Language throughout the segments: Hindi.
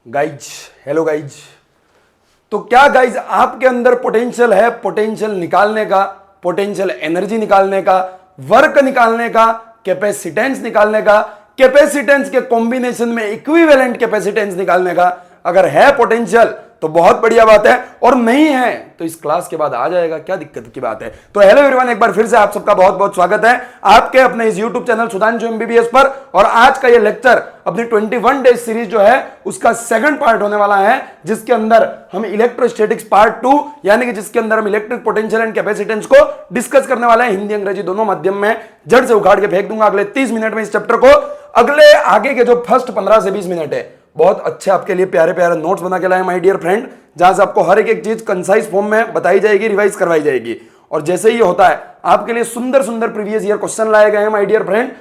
Guys, hello guys. तो क्या गाइज आपके अंदर पोटेंशियल है, पोटेंशियल निकालने का, पोटेंशियल एनर्जी निकालने का, वर्क निकालने का, कैपेसिटेंस निकालने का, कैपेसिटेंस के कॉम्बिनेशन में इक्विवेलेंट कैपेसिटेंस निकालने का? अगर है पोटेंशियल तो बहुत बढ़िया बात है, और नहीं है तो इस क्लास के बाद आ जाएगा, क्या दिक्कत की बात है। तो हेलो एवरीवन, एक बार फिर से आप सबका बहुत बहुत स्वागत है आपके अपने इस YouTube चैनल सुधांशु एमबीबीएस पर। और आज का ये लेक्चर अपनी 21 डेज सीरीज जो है उसका सेकंड पार्ट होने वाला है, जिसके अंदर हम इलेक्ट्रोस्टैटिक्स पार्ट 2 यानी कि जिसके अंदर हम इलेक्ट्रिक पोटेंशियल एंड कैपेसिटेंस को डिस्कस करने वाले हैं। हिंदी अंग्रेजी दोनों माध्यम में जड़ से उखाड़ के फेंक दूंगा अगले 30 मिनट में इस चैप्टर को। अगले आगे के जो फर्स्ट 15 से 20 मिनट है बहुत अच्छे आपके लिए प्यारे प्यारे नोट्स बना के लाए माय डियर फ्रेंड, जहां से आपको हर एक चीज कंसाइज फॉर्म में बताई जाएगी, रिवाइज करवाई जाएगी। और जैसे ही होता है आपके लिए सुंदर सुंदर प्रीवियस ईयर क्वेश्चन लाए गए हैं my dear friend.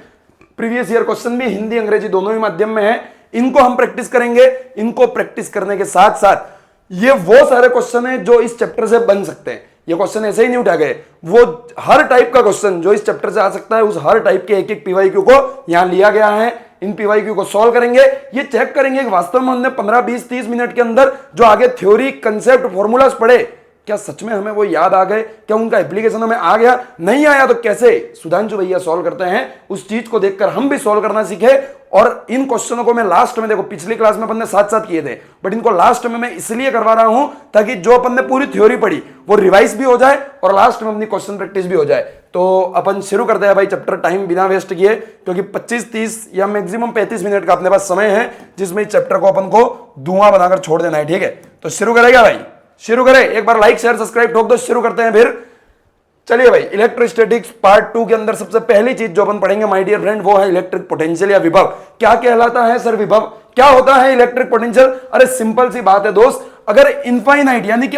Previous year question भी हिंदी अंग्रेजी दोनों ही माध्यम में है, इनको हम प्रैक्टिस करेंगे। इनको प्रैक्टिस करने के साथ साथ ये वो सारे क्वेश्चन है जो इस चैप्टर से बन सकते हैं। ये क्वेश्चन ऐसे ही नहीं उठा गए, वो हर टाइप का क्वेश्चन जो इस चैप्टर से आ सकता है, उस हर टाइप के एक एक पीवाईक्यू को यहां लिया गया है। इन पीवाईक्यू को सॉल्व करेंगे, ये चेक करेंगे कि वास्तव में हमने 15 20 30 मिनट के अंदर जो आगे थ्योरी कंसेप्ट फॉर्मूलाज पढ़े, क्या सच में हमें वो याद आ गए, क्या उनका एप्लीकेशन हमें आ गया, नहीं आया तो कैसे सुधांशु भैया सॉल्व करते हैं, उस चीज को देखकर हम भी सॉल्व करना सीखे। और इन क्वेश्चनों को मैं लास्ट में, देखो पिछली क्लास में अपन ने साथ साथ किए थे, बट इनको लास्ट में मैं इसलिए करवा रहा हूं ताकि जो अपन ने पूरी थ्योरी पढ़ी वो रिवाइज भी हो जाए और लास्ट में अपनी क्वेश्चन प्रैक्टिस भी हो जाए। तो अपन शुरू करते हैं भाई चैप्टर, टाइम बिना वेस्ट किए, क्योंकि 25-30 या मैक्सिमम 35 मिनट का अपने पास समय है, जिसमें इस चैप्टर को अपन को धुआं बनाकर छोड़ देना है। ठीक है, तो शुरू करेगा भाई, शुरू करें। एक बार लाइक शेयर सब्सक्राइब ठोक दो, शुरू करते हैं फिर। चलिए भाई, इलेक्ट्रोस्टैटिक्स पार्ट 2 के अंदर सबसे पहली चीज जो अपन पढ़ेंगे माय डियर फ्रेंड वो है इलेक्ट्रिक पोटेंशियल या विभव। क्या कहलाता है सर विभव, क्या होता है इलेक्ट्रिक पोटेंशियल? अरे सिंपल सी बात है दोस्त, अगर इनफाइनाइट यानी कि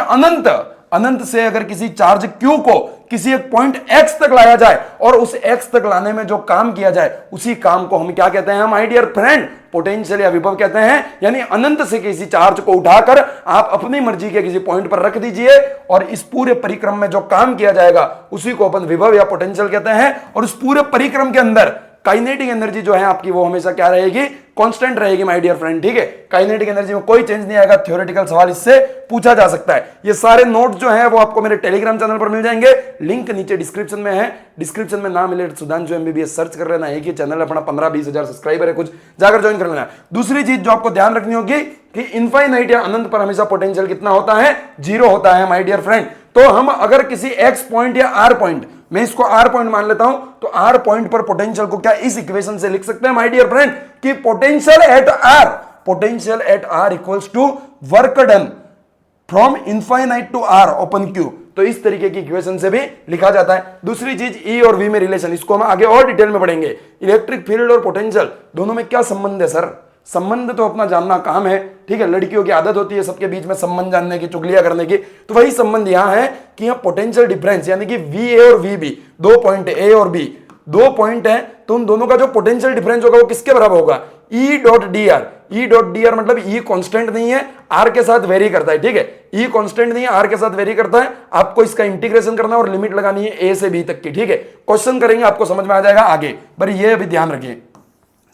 अनंत से अगर किसी चार्ज Q को किसी एक पॉइंट X तक लाया जाए और उस X तक लाने में जो काम किया जाए उसी काम को हम क्या कहते हैं माय डियर फ्रेंड? पोटेंशियल या विभव कहते हैं। यानी अनंत से किसी चार्ज को उठाकर आप अपनी मर्जी के किसी पॉइंट पर रख दीजिए और इस पूरे परिक्रम में जो काम किया जाएगा उसी को अपन विभव या पोटेंशियल कहते हैं। और उस पूरे परिक्रम के अंदर काइनेटिक एनर्जी जो है आपकी वो हमेशा क्या रहेगी? कांस्टेंट रहेगी माय डियर फ्रेंड। ठीक है, काइनेटिक एनर्जी में कोई चेंज नहीं आएगा। थ्योरेटिकल सवाल इससे पूछा जा सकता है। ये सारे नोट जो है वो आपको मेरे टेलीग्राम चैनल पर मिल जाएंगे, लिंक नीचे डिस्क्रिप्शन में है। डिस्क्रिप्शन में ना मिले सुधांशु एमबीबीएस सर्च कर लेना, एक ही चैनल अपना 15-20 हजार सब्सक्राइबर है, कुछ जाकर ज्वाइन कर लेना। दूसरी चीज जो आपको ध्यान रखनी होगी कि इनफाइनाइट या अनंत पर हमेशा पोटेंशियल कितना होता है? 0 होता है माय डियर फ्रेंड। तो हम अगर किसी एक्स पॉइंट या आर पॉइंट, मैं इसको आर पॉइंट मान लेता हूं, तो आर पॉइंट पर पोटेंशियल को क्या इस इक्वेशन से लिख सकते हैं माय डियर फ्रेंड कि potential at R equals to work done from infinite to R upon Q. तो इस तरीके की इक्वेशन से भी लिखा जाता है। दूसरी चीज ई और वी में रिलेशन, इसको हम आगे और डिटेल में पढ़ेंगे। इलेक्ट्रिक फील्ड और पोटेंशियल दोनों में क्या संबंध है सर? संबंध तो अपना जानना काम है, ठीक है, लड़कियों की आदत होती है सबके बीच में संबंध जानने की, चुगलियां करने की। तो वही संबंध यहां है कि यहां पोटेंशियल डिफरेंस यानी कि वी ए और वी बी, 2 पॉइंट ए और बी, 2 पॉइंट है, तो उन दोनों का जो पोटेंशियल डिफरेंस होगा वो किसके बराबर होगा? ई dot D are. E dot D are मतलब ई कांस्टेंट नहीं है, आर के साथ वेरी करता है। ठीक है, ई कांस्टेंट नहीं है, आर के साथ वेरी करता है। आपको इसका इंटीग्रेशन करना है और लिमिट लगानी है ए से बी तक की। ठीक है, क्वेश्चन करेंगे आपको समझ में आ जाएगा आगे, पर ये अभी ध्यान रखिए।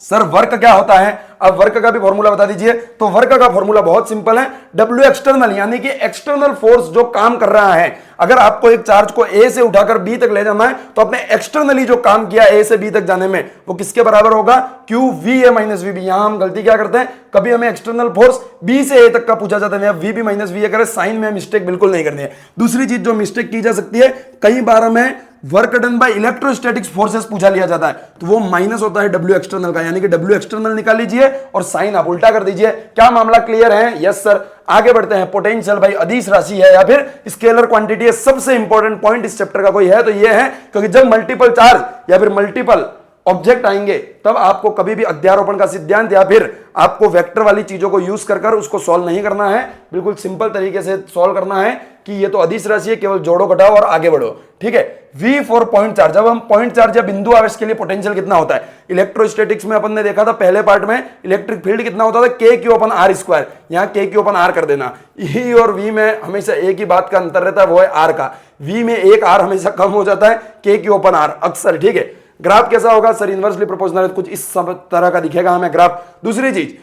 सर वर्क क्या होता है? अब वर्क का भी फॉर्मूला बता दीजिए। तो वर्क का फॉर्मूला बहुत सिंपल है, डब्ल्यू एक्सटर्नल यानी कि एक्सटर्नल फोर्स जो काम कर रहा है। अगर आपको एक चार्ज को ए से उठाकर बी तक ले जाना है तो आपने एक्सटर्नली जो काम किया ए से बी तक जाने में वो किसके बराबर होगा? Q V A minus V B. यहां हम गलती क्या करते हैं, कभी हमें एक्सटर्नल फोर्स बी से ए तक का पूछा जाता है, V B minus V A करें, साइन में मिस्टेक बिल्कुल नहीं करनी है। दूसरी चीज जो मिस्टेक की जा सकती है, कई बार हमें work done by electrostatics forces पूछा लिया जाता है, तो वो माइनस होता है डब्ल्यू एक्सटर्नल का, यानी कि डब्ल्यू एक्सटर्नल निकाल लीजिए और साइन आप उल्टा कर दीजिए। क्या मामला क्लियर है? Yes sir. आगे बढ़ते हैं। पोटेंशियल भाई अदिश राशि है या फिर स्केलर क्वांटिटी है। सबसे इंपॉर्टेंट पॉइंट इस चैप्टर का कोई है तो ये है, क्योंकि जब मल्टीपल चार्ज या फिर मल्टीपल ऑब्जेक्ट आएंगे तब आपको कभी भी अध्यारोपण का सिद्धांत या फिर आपको वेक्टर वाली चीजों को यूज कर उसको सॉल्व नहीं करना है, बिल्कुल सिंपल तरीके से सॉल्व करना है कि ये तो अदिश राशि है, केवल जोड़ो घटाओ और आगे बढ़ो। ठीक है, V फॉर पॉइंट चार्ज। जब हम पॉइंट चार्ज या बिंदु आवेश के लिए पोटेंशियल कितना होता है? इलेक्ट्रोस्टैटिक्स में अपन ने देखा था पहले पार्ट में इलेक्ट्रिक फील्ड कितना होता था? K Q अपन R स्क्वायर। यहाँ K Q अपन R कर देना। E और V में हमेशा एक ही बात का अंतर रहता है, वो है R का। V में एक R हमेशा कम हो जाता है, K Q अपन R अक्सर। ठीक है, ग्राफ कैसा होगा सर? इनवर्सली प्रोपोर्शनल, कुछ इस सब तरह का दिखेगा हमें ग्राफ। दूसरी चीज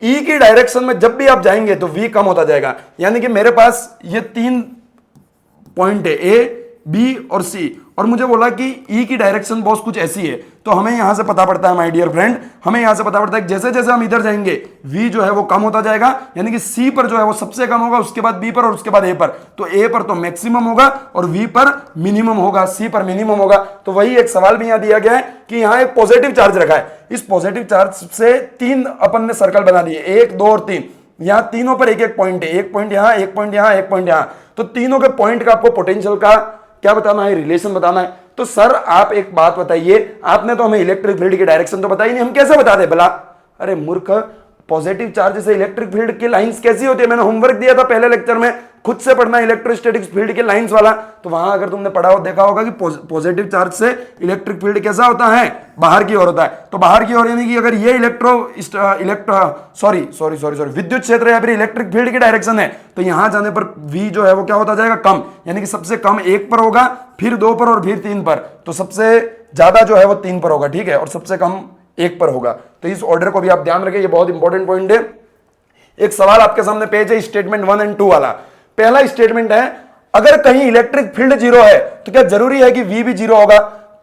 ई की डायरेक्शन में जब भी आप जाएंगे तो वी कम होता जाएगा। यानी कि मेरे पास ये 3 पॉइंट है, ए बी और सी, और मुझे बोला कि ई की डायरेक्शन बॉस कुछ ऐसी है, तो हमें यहां से पता पड़ता है माय डियर फ्रेंड, हमें यहां से पता पड़ता है कि जैसे जैसे हम इधर जाएंगे वी जो है वो कम होता जाएगा, यानी कि सी पर जो है वो सबसे कम होगा, उसके बाद बी पर और उसके बाद ए पर। तो ए पर तो मैक्सिमम होगा और वी पर मिनिमम होगा, सी पर मिनिमम होगा। तो वही एक सवाल भी यहां दिया गया है कि यहां एक पॉजिटिव चार्ज रखा है, इस पॉजिटिव चार्ज से 3 अपन ने सर्कल बना दिए, 1 2 और 3, यहां तीनों पर एक एक पॉइंट है, एक पॉइंट यहां, एक पॉइंट यहां, एक पॉइंट यहां। तो तीनों के पॉइंट का आपको पोटेंशियल का क्या बताना है, रिलेशन बताना है। तो सर आप एक बात बताइए, आपने तो हमें इलेक्ट्रिक फील्ड की डायरेक्शन तो बताई नहीं, हम कैसे बता दे भला? अरे मूर्ख, पॉजिटिव चार्ज से इलेक्ट्रिक फील्ड की लाइंस कैसी होती है? मैंने होमवर्क दिया था पहले लेक्चर में, खुद से पढ़ना इलेक्ट्रोस्टैटिक्स फील्ड के लाइंस वाला। तो वहां अगर तुमने पढ़ा हो, देखा होगा कि पॉजिटिव चार्ज से इलेक्ट्रिक फील्ड कैसा होता है, बाहर की ओर होता है। तो बाहर की ओर यानी कि अगर ये विद्युत क्षेत्र या फिर इलेक्ट्रिक फील्ड की डायरेक्शन है, तो यहां जाने पर v जो है वो क्या होता जाएगा, कम। यानी कि सबसे कम 1 पर होगा, फिर 2 पर और फिर 3 पर। तो सबसे ज्यादा जो है वो 3 पर होगा, ठीक है, और सबसे कम 1 पर होगा। तो इस ऑर्डर को भी आप ध्यान रखें, ये बहुत इंपॉर्टेंट पॉइंट है। एक सवाल आपके सामने पेज है स्टेटमेंट 1 और 2 वाला। पहला स्टेटमेंट है, अगर कहीं इलेक्ट्रिक फील्ड 0 है तो क्या जरूरी है कि v भी 0 होगा?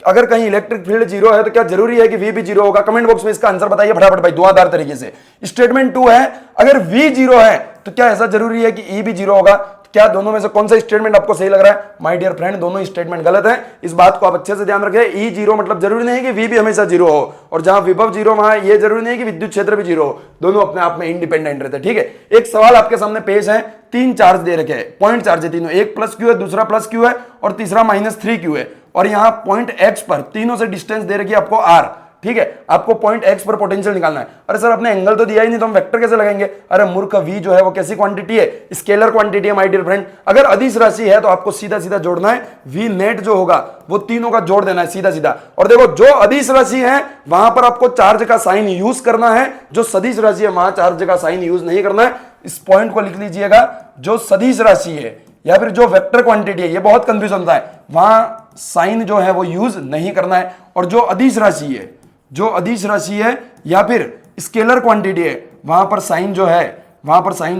अगर कहीं इलेक्ट्रिक फील्ड 0 है तो क्या जरूरी है कि v भी 0 होगा? कमेंट बॉक्स में इसका आंसर बताइए फटाफट भाई, धुआंधार तरीके से। स्टेटमेंट 2 है, अगर v 0 है तो क्या ऐसा जरूरी है कि e भी 0 होगा? क्या दोनों में से कौन सा स्टेटमेंट आपको सही लग रहा है? माय डियर फ्रेंड, दोनों स्टेटमेंट गलत है, इस बात को आप अच्छे से ध्यान रखें। ई 0 मतलब जरूरी नहीं कि वी भी हमेशा 0 हो, और जहां विभव 0 वहां ये जरूरी नहीं कि विद्युत क्षेत्र भी 0 हो, दोनों अपने आप में इंडिपेंडेंट रहते हैं, ठीक है। एक सवाल आपके सामने पेश है, 3 चार्ज दे रखे हैं, पॉइंट चार्ज है तीनों, एक प्लस क्यू है, दूसरा प्लस क्यू है और तीसरा -3 है, और यहां पॉइंट एक्स पर तीनों से डिस्टेंस दे रखी है आपको r, ठीक है। आपको पॉइंट एक्स पर पोटेंशियल निकालना है। अरे सर आपने एंगल तो दिया ही नहीं, तो हम वेक्टर कैसे लगाएंगे? अरे मूर्ख, v जो है वो कैसी क्वांटिटी है? स्केलर क्वांटिटी है माय डियर फ्रेंड। अगर अदिश राशि है तो आपको सीधा सीधा जोड़ना है, v नेट जो होगा वो तीनों का जोड़ देना है सीधा सीधा। और देखो, जो अदिश राशि है वहां पर आपको चार्ज का साइन यूज करना है, जो सदिश राशि है वहां चार्ज का साइन यूज नहीं करना है। इस पॉइंट को लिख लीजिएगा, जो सदिश राशि है या फिर जो वेक्टर क्वांटिटी है, ये बहुत कंफ्यूजन होता है, वहां साइन जो है वो यूज नहीं करना है। और जो अदिश राशि है, जो अदिश राशि है या फिर स्केलर क्वांटिटी है, वहां पर साइन जो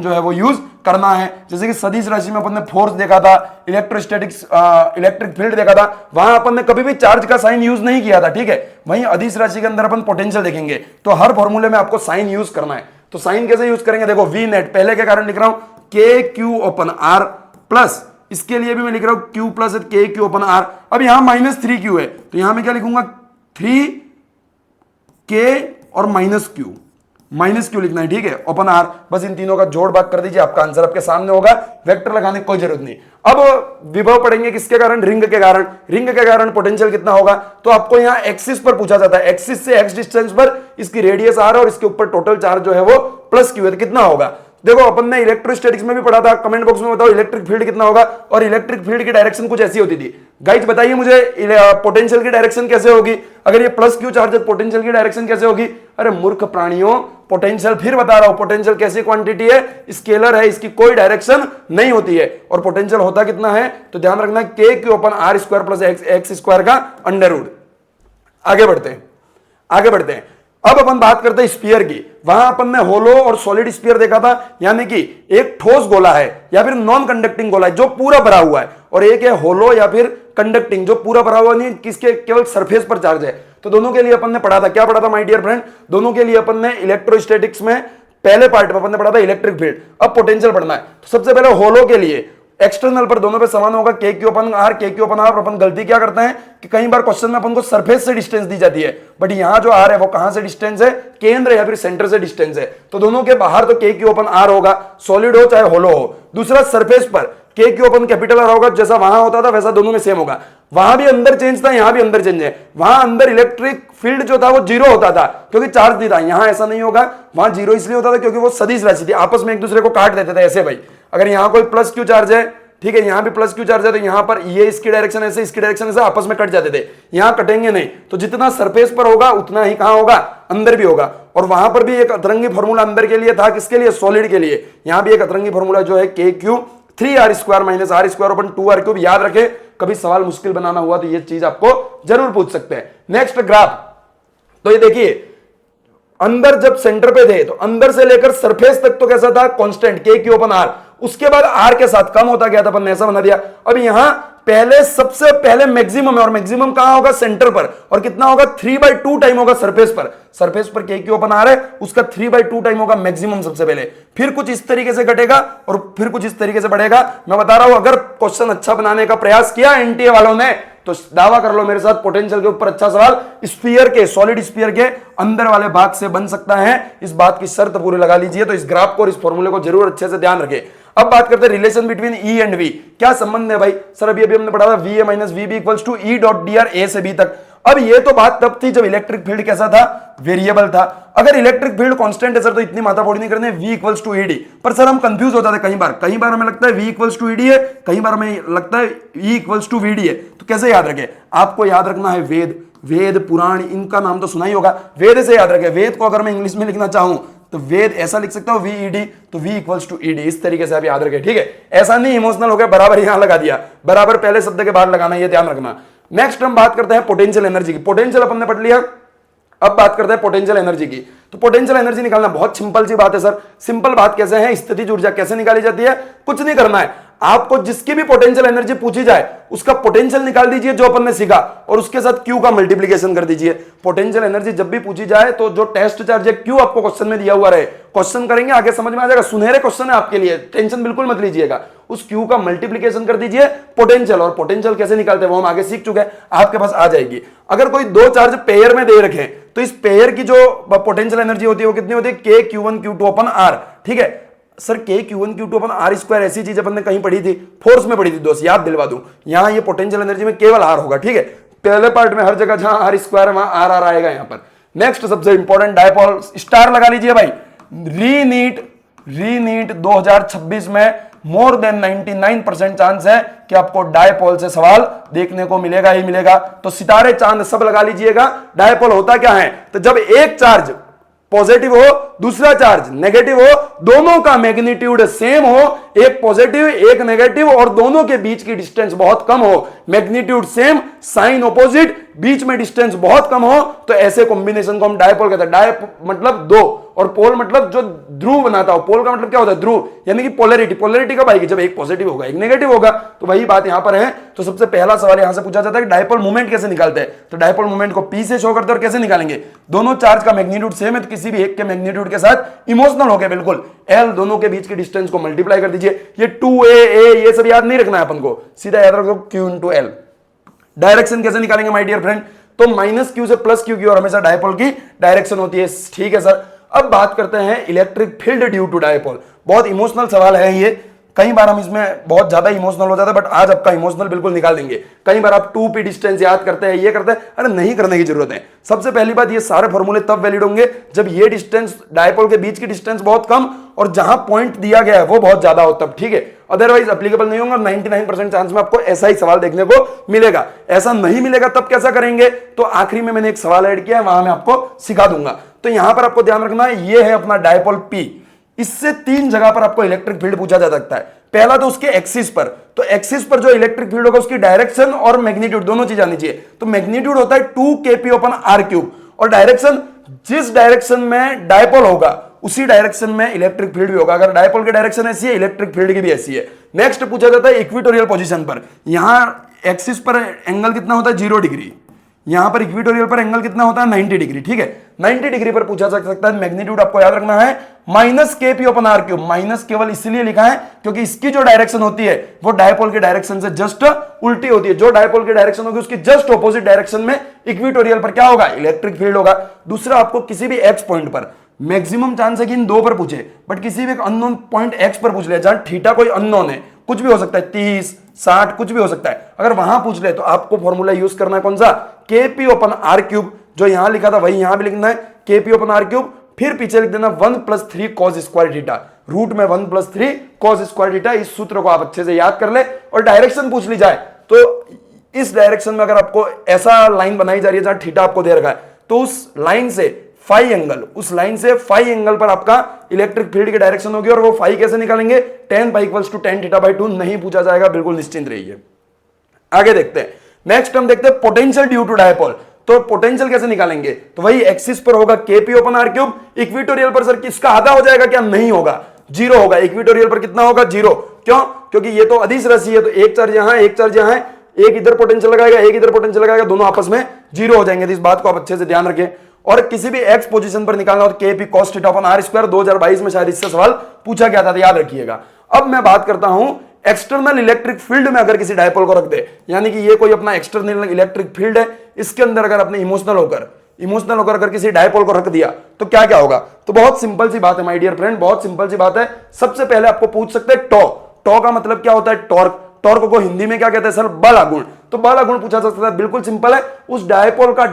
है वो यूज करना है। जैसे कि सदिश राशि में अपन ने फोर्स देखा था, इलेक्ट्रोस्टैटिक्स इलेक्ट्रिक फील्ड देखा था, वहां अपन ने कभी भी चार्ज का साइन यूज नहीं किया था, ठीक है। वहीं अदिश राशि के अंदर अपन पोटेंशियल देखेंगे तो हर फॉर्मूले में आपको साइन यूज करना है। तो साइन कैसे यूज करेंगे? देखो, वी नेट पहले के कारण लिख रहा हूं के क्यू ओपन आर, प्लस इसके लिए भी मैं लिख रहा हूं क्यू प्लस के क्यू ओपन आर। अब यहां -3 है, तो यहां मैं क्या लिखूंगा, 3 के और माइनस क्यू लिखना है, ठीक है, ओपन आर। बस इन तीनों का जोड़ भाग कर दीजिए, आपका आंसर आपके सामने होगा, वेक्टर लगाने की कोई जरूरत नहीं। अब विभव पढ़ेंगे किसके कारण? रिंग के कारण। रिंग के कारण पोटेंशियल कितना होगा? तो आपको यहां एक्सिस पर पूछा जाता है, एक्सिस से एक्स डिस्टेंस पर इसकी रेडियस आर और इसके ऊपर टोटल चार्ज जो है वो प्लस क्यू है, तो कितना होगा? देखो, अपन ने इलेक्ट्रोस्टैटिक्स में भी पढ़ा था, कमेंट बॉक्स में बताओ इलेक्ट्रिक फील्ड कितना होगा। और इलेक्ट्रिक फील्ड की डायरेक्शन कुछ ऐसी होती थी। गाइस बताइए मुझे, पोटेंशियल की डायरेक्शन कैसे होगी? अगर ये प्लस क्यू चार्ज है, पोटेंशियल की डायरेक्शन कैसे होगी? अरे मूर्ख प्राणियों, पोटेंशियल फिर बता रहा हूं, पोटेंशियल कैसी क्वांटिटी है? स्केलर है, इसकी कोई डायरेक्शन नहीं होती है। और पोटेंशियल होता कितना है? तो ध्यान रखना, K Q upon R square plus X square का अंडर रूट। आगे बढ़ते हैं। अब अपन बात करते हैं स्फीयर की। वहां अपन ने होलो और सॉलिड स्फीयर देखा था, यानी कि एक ठोस गोला है या फिर नॉन कंडक्टिंग गोला है जो पूरा भरा हुआ है, और एक है होलो या फिर कंडक्टिंग जो पूरा भरा हुआ नहीं, किसके केवल सरफेस पर चार्ज है। तो दोनों के लिए अपन ने पढ़ा था, क्या पढ़ा था माय डियर फ्रेंड? दोनों के लिए अपन ने इलेक्ट्रोस्टैटिक्स में पहले पार्ट में अपन ने पढ़ा था इलेक्ट्रिक फील्ड। अब पोटेंशियल पढ़ना है, तो सबसे पहले होलो के लिए एक्सटर्नल पर दोनों पे समान होगा, के क्यू ओपन आर, के क्यू ओपन आर। अपन गलती क्या करते हैं कि कई बार क्वेश्चन में अपन को सरफेस से डिस्टेंस दी जाती है, बट यहां जो आर है वो कहां से डिस्टेंस है? केंद्र या फिर सेंटर से डिस्टेंस है। तो दोनों के बाहर तो के क्यू ओपन आर होगा, सॉलिड हो चाहे होलो हो। दूसरा, सरफेस पर के क्यू ओपन कैपिटल आर होगा, जैसा वहां होता था वैसा दोनों में सेम होगा। वहां भी अंदर चेंज था, यहां भी अंदर चेंज है। वहां अंदर इलेक्ट्रिक फील्ड जो था वो 0 होता था क्योंकि चार्ज नहीं था। यहां ऐसा नहीं होगा, वहां 0 इसलिए होता था क्योंकि वो सदिश राशि थी, आपस में एक दूसरे को काट देते थे ऐसे भाई। अगर यहां कोई प्लस क्यू चार्ज है, ठीक है, यहां भी प्लस क्यू चार्ज है, तो यहां पर ये इसकी डायरेक्शन ऐसे, इसकी डायरेक्शन ऐसे, आपस में कट जाते थे। यहां कटेंगे नहीं, तो जितना सरफेस पर होगा उतना ही कहां होगा? अंदर भी होगा। और वहां पर भी एक अतरंगी फॉर्मूला अंदर के लिए था, किसके लिए? सॉलिड के लिए। यहां भी एक अतरंगी फॉर्मूला जो है K Q 3r square minus R square upon 2r cube. याद रखें, कभी सवाल मुश्किल बनाना हुआ तो ये चीज आपको जरूर पूछ सकते हैं। नेक्स्ट ग्राफ, तो ये देखिए, अंदर जब सेंटर पे थे तो अंदर से लेकर सरफेस तक तो कैसा था, कांस्टेंट के क्यू अपन आर, उसके बाद आर के साथ कम होता गया था, अपन ने ऐसा बना दिया। अब यहां पहले सबसे पहले मैक्सिमम है, और मैक्सिमम कहां होगा, सेंटर पर, और कितना होगा 3/2 टाइम होगा सरफेस पर। सरफेस पर के क्यू अपन आर है, उसका 3/2 टाइम होगा मैक्सिमम सबसे पहले, फिर कुछ इस तरीके से घटेगा और फिर कुछ इस तरीके से बढ़ेगा। मैं बता रहा हूं अगर क्वेश्चन अच्छा बनाने का प्रयास किया एनटीए वालों ने तो दावा कर लो मेरे साथ, पोटेंशियल के ऊपर अच्छा सवाल स्फीयर के, सॉलिड स्फीयर के अंदर वाले भाग से बन सकता है। इस बात की शर्त पूरी लगा लीजिए। तो इस ग्राफ को और इस फॉर्मूले को जरूर अच्छे से ध्यान रखें। अब बात करते हैं relation between E and V, क्या संबंध है भाई? सर अभी हमने पढ़ा था V A minus V B equals to E dot D R, A से बी तक। अब ये तो बात तब थी जब इलेक्ट्रिक फील्ड कैसा था, वेरिएबल था। अगर इलेक्ट्रिक फील्ड कांस्टेंट है सर तो इतनी माथाफोड़ी नहीं करनी, v इक्वल्स टू ईडी। पर सर हम कंफ्यूज हो जाते हैं कई बार हमें लगता है v इक्वल्स टू ईडी है, कई बार हमें लगता है e इक्वल्स टू वीडी है। तो कैसे याद रखें? आपको याद रखना है वेद पुराण, इनका नाम तो सुना ही होगा, वेद से याद रखें। वेद को अगर मैं इंग्लिश में लिखना चाहूं तो वेद ऐसा लिख सकता हूं वी ईडी, तो v इक्वल्स टू ईडी, इस तरीके से आप याद रखें, ठीक है? ऐसा नहीं इमोशनल हो गया बराबर यहां लगा दिया, बराबर पहले शब्द के बाद लगाना, ये ध्यान रखना। नेक्स्ट हम बात करते हैं पोटेंशियल एनर्जी की। पोटेंशियल अपन ने पढ़ लिया, अब बात करते हैं पोटेंशियल एनर्जी की। तो पोटेंशियल एनर्जी निकालना बहुत सिंपल सी बात है सर। सिंपल बात कैसे है, स्थितिज ऊर्जा कैसे निकाली जाती है? कुछ नहीं करना है, आपको जिसकी भी पोटेंशियल एनर्जी पूछी जाए उसका पोटेंशियल निकाल दीजिए जो अपन ने सीखा, और उसके साथ क्यू का मल्टीप्लीकेशन कर दीजिए। पोटेंशियल एनर्जी जब भी पूछी जाए तो जो टेस्ट चार्ज है क्यू आपको क्वेश्चन में दिया हुआ रहे, क्वेश्चन करेंगे आगे समझ में आ जाएगा, सुनहरे क्वेश्चन है आपके लिए, टेंशन बिल्कुल मत लीजिएगा। उस क्यू का मल्टीप्लीकेशन कर दीजिए पोटेंशियल, और पोटेंशियल कैसे निकालते हैं वो हम आगे सीख चुके हैं, आपके पास आ जाएगी। अगर कोई दो चार्ज पेयर में दे रखे तो इस पेयर की जो पोटेंशियल एनर्जी होती है वो कितनी होती है, के Q1 Q2 अपन आर, ठीक है सर। के Q1 Q2 upon are square ऐसी चीज अपन ने कहीं पढ़ी थी, फोर्स में पढ़ी थी दोस्त, याद दिलवा दूं। यहां ये पोटेंशियल एनर्जी में केवल आर होगा, ठीक है? पहले पार्ट में हर जगह जहां आर स्क्वायर वहां आर आर आएगा यहां पर। नेक्स्ट सबसे इंपॉर्टेंट डायपोल, स्टार लगा लीजिए भाई। रीनीट 2026 में मोर देन 99% चांस है कि आपको डायपोल से सवाल देखने को मिलेगा ही मिलेगा। तो सितारे चांद सब लगा लीजिएगा। डायपोल होता क्या है, तो जब एक चार्ज पॉजिटिव हो दूसरा चार्ज नेगेटिव हो, दोनों का मैग्नीट्यूड सेम हो, एक पॉजिटिव एक नेगेटिव और दोनों के बीच की डिस्टेंस बहुत कम हो, मैग्नीट्यूड सेम साइन ऑपोजिट, बीच में डिस्टेंस बहुत कम हो, तो ऐसे कॉम्बिनेशन को हम डायपोल कहते हैं। डाय मतलब दो, और पोल मतलब जो ध्रुव बनाता हो। पोल का मतलब क्या होता है, ध्रुव, यानी कि पोलैरिटी। पोलैरिटी कब आएगी, जब एक पॉजिटिव होगा एक नेगेटिव होगा। तो वही बात यहां पर है। तो सबसे पहला सवाल यहां से पूछा जाता है कि डायपोल मोमेंट कैसे निकालते हैं। तो डायपोल मोमेंट को P से शो करते हैं, और कैसे निकालेंगे, दोनों चार्ज का मैग्नीट्यूड सेम है तो किसी भी एक के मैग्नीट्यूड के साथ इमोशनल हो गए बिल्कुल, L दोनों के बीच की डिस्टेंस को मल्टीप्लाई कर दीजिए। ये 2a ये सब याद नहीं रखना है अपन को, सीधा याद रखो Q इंटू L। डायरेक्शन कैसे निकालेंगे माय डियर फ्रेंड, तो -q से +q की और हमेशा डायपोल की डायरेक्शन होती है, ठीक है सर। अब बात करते हैं electric field due to dipole. बहुत इमोशनल सवाल है ये, कई बार हम इसमें बहुत ज्यादा इमोशनल हो जाते हैं, बट आज आपका इमोशनल बिल्कुल निकाल देंगे। कई बार आप 2p डिस्टेंस याद करते हैं, ये करते हैं, अरे नहीं करने की जरूरत है। सबसे पहली बात, ये सारे फॉर्मूले तब वैलिड होंगे जब ये डिस्टेंस डायपोल के बीच की डिस्टेंस बहुत कम और जहां पॉइंट दिया गया है वो बहुत ज्यादा हो तब, ठीक है? अदरवाइज एप्लीकेबल नहीं होगा। 99% चांस में आपको ऐसा ही सवाल देखने को मिलेगा। ऐसा नहीं मिलेगा तब कैसा करेंगे, तो आखिरी में मैंने एक सवाल ऐड किया है, वहां मैं आपको सिखा दूंगा। तो यहां पर आपको ध्यान रखना है, ये है अपना डायपोल P। इससे तीन जगह पर आपको इलेक्ट्रिक फील्ड पूछा जा सकता है। पहला तो उसके एक्सिस पर, तो एक्सिस पर जो इलेक्ट्रिक फील्ड होगा उसकी डायरेक्शन और मैग्नीट्यूड दोनों चीज आनी चाहिए। तो मैग्नीट्यूड होता है 2kp/r³, और डायरेक्शन जिस डायरेक्शन में डायपोल होगा उसी डायरेक्शन में इलेक्ट्रिक फील्ड भी होगा। अगर डायपोल की डायरेक्शन ऐसी है, इलेक्ट्रिक फील्ड की भी ऐसी है। नेक्स्ट पूछा जाता है इक्वेटोरियल पोजीशन पर, यहां एक्सिस पर एंगल कितना होता है, 0 डिग्री। यहां पर इक्वेटोरियल पर एंगल कितना होता है, 90 डिग्री, ठीक है? 90 डिग्री पर पूछा जा सकता है। मैग्नीट्यूड आपको याद रखना है -kp/r³। माइनस केवल इसलिए लिखा है क्योंकि इसकी जो डायरेक्शन होती है वो डायपोल की डायरेक्शन से जस्ट उल्टी होती है। जो डायपोल की डायरेक्शन होगी उसकी जस्ट ऑपोजिट डायरेक्शन में इक्वेटोरियल पर क्या होगा, इलेक्ट्रिक फील्ड होगा। दूसरा, आपको किसी भी एक्स पॉइंट पर, मैक्सिमम चांस है कि इन दो पर पूछे, बट किसी भी एक अननोन पॉइंट एक्स पर पूछ लिया, जहां थीटा कोई अननोन है, कुछ भी हो सकता है, 30 60 कुछ भी हो सकता है, अगर वहां पूछ ले तो आपको फॉर्मूला यूज करना है कौन सा, kp/r³। जो यहां लिखा था वही यहां भी लिखना है, kp/r³। फिर पीछे लिख देना 1 + 3 cos स्क्वायर थीटा, रूट में 1 + 3 cos स्क्वायर थीटा। इस सूत्र को आप अच्छे से याद कर ले। और डायरेक्शन पूछ ली जाए तो इस डायरेक्शन में अगर आपको ऐसा लाइन बनाई जा रही है जहां थीटा आपको दे रखा है, तो उस लाइन से फाई एंगल, उस लाइन से फाई एंगल पर आपका इलेक्ट्रिक फील्ड की डायरेक्शन होगी। और वो फाई कैसे निकालेंगे, tan π = tan θ/2 नहीं पूछा जाएगा, बिल्कुल निश्चिंत रहिए। आगे देखते हैं। नेक्स्ट हम देखते हैं पोटेंशियल ड्यू टू डायपोल। तो पोटेंशियल कैसे निकालेंगे? तो वही एक्सिस पर होगा KP upon R cube, equatorial पर सर किसका आधा हो जाएगा क्या? नहीं होगा, जीरो होगा। इक्वेटोरियल पर कितना होगा? जीरो। क्यों? क्योंकि ये तो अदिश राशि है, तो एक चार्ज यहां, एक चार्ज यहां है, एक इधर पोटेंशियल लगाएगा, एक इधर पोटेंशियल लगाएगा, दोनों आपस में जीरो हो जाएंगे। तो इस बात को आप अच्छे से ध्यान रखें। और किसी भी एक्स पोजीशन पर निकालना हो तो KP cos थीटा अपन R स्क्वायर, 2022 में शायद इससे सवाल पूछा गया था, तो याद रखिएगा। अब मैं बात करता हूं एक्सटर्नल इलेक्ट्रिक फील्ड में अगर किसी डायपोल को रख दे, यानी कि ये कोई अपना एक्सटर्नल इलेक्ट्रिक फील्ड है, इसके अंदर अगर अपने इमोशनल होकर अगर किसी डायपोल को रख दिया तो क्या क्या होगा? तो बहुत सिंपल सी बात है माय डियर फ्रेंड, बहुत सिंपल सी बात है। सबसे पहले आपको पूछ सकते हैं टॉ का मतलब क्या होता है? टॉर्क। टॉर्क को हिंदी में क्या कहते हैं सर? बल आघूर्ण। तो बल आघूर्ण पूछा जा सकता है, बिल्कुल सिंपल है। उस डायपोल का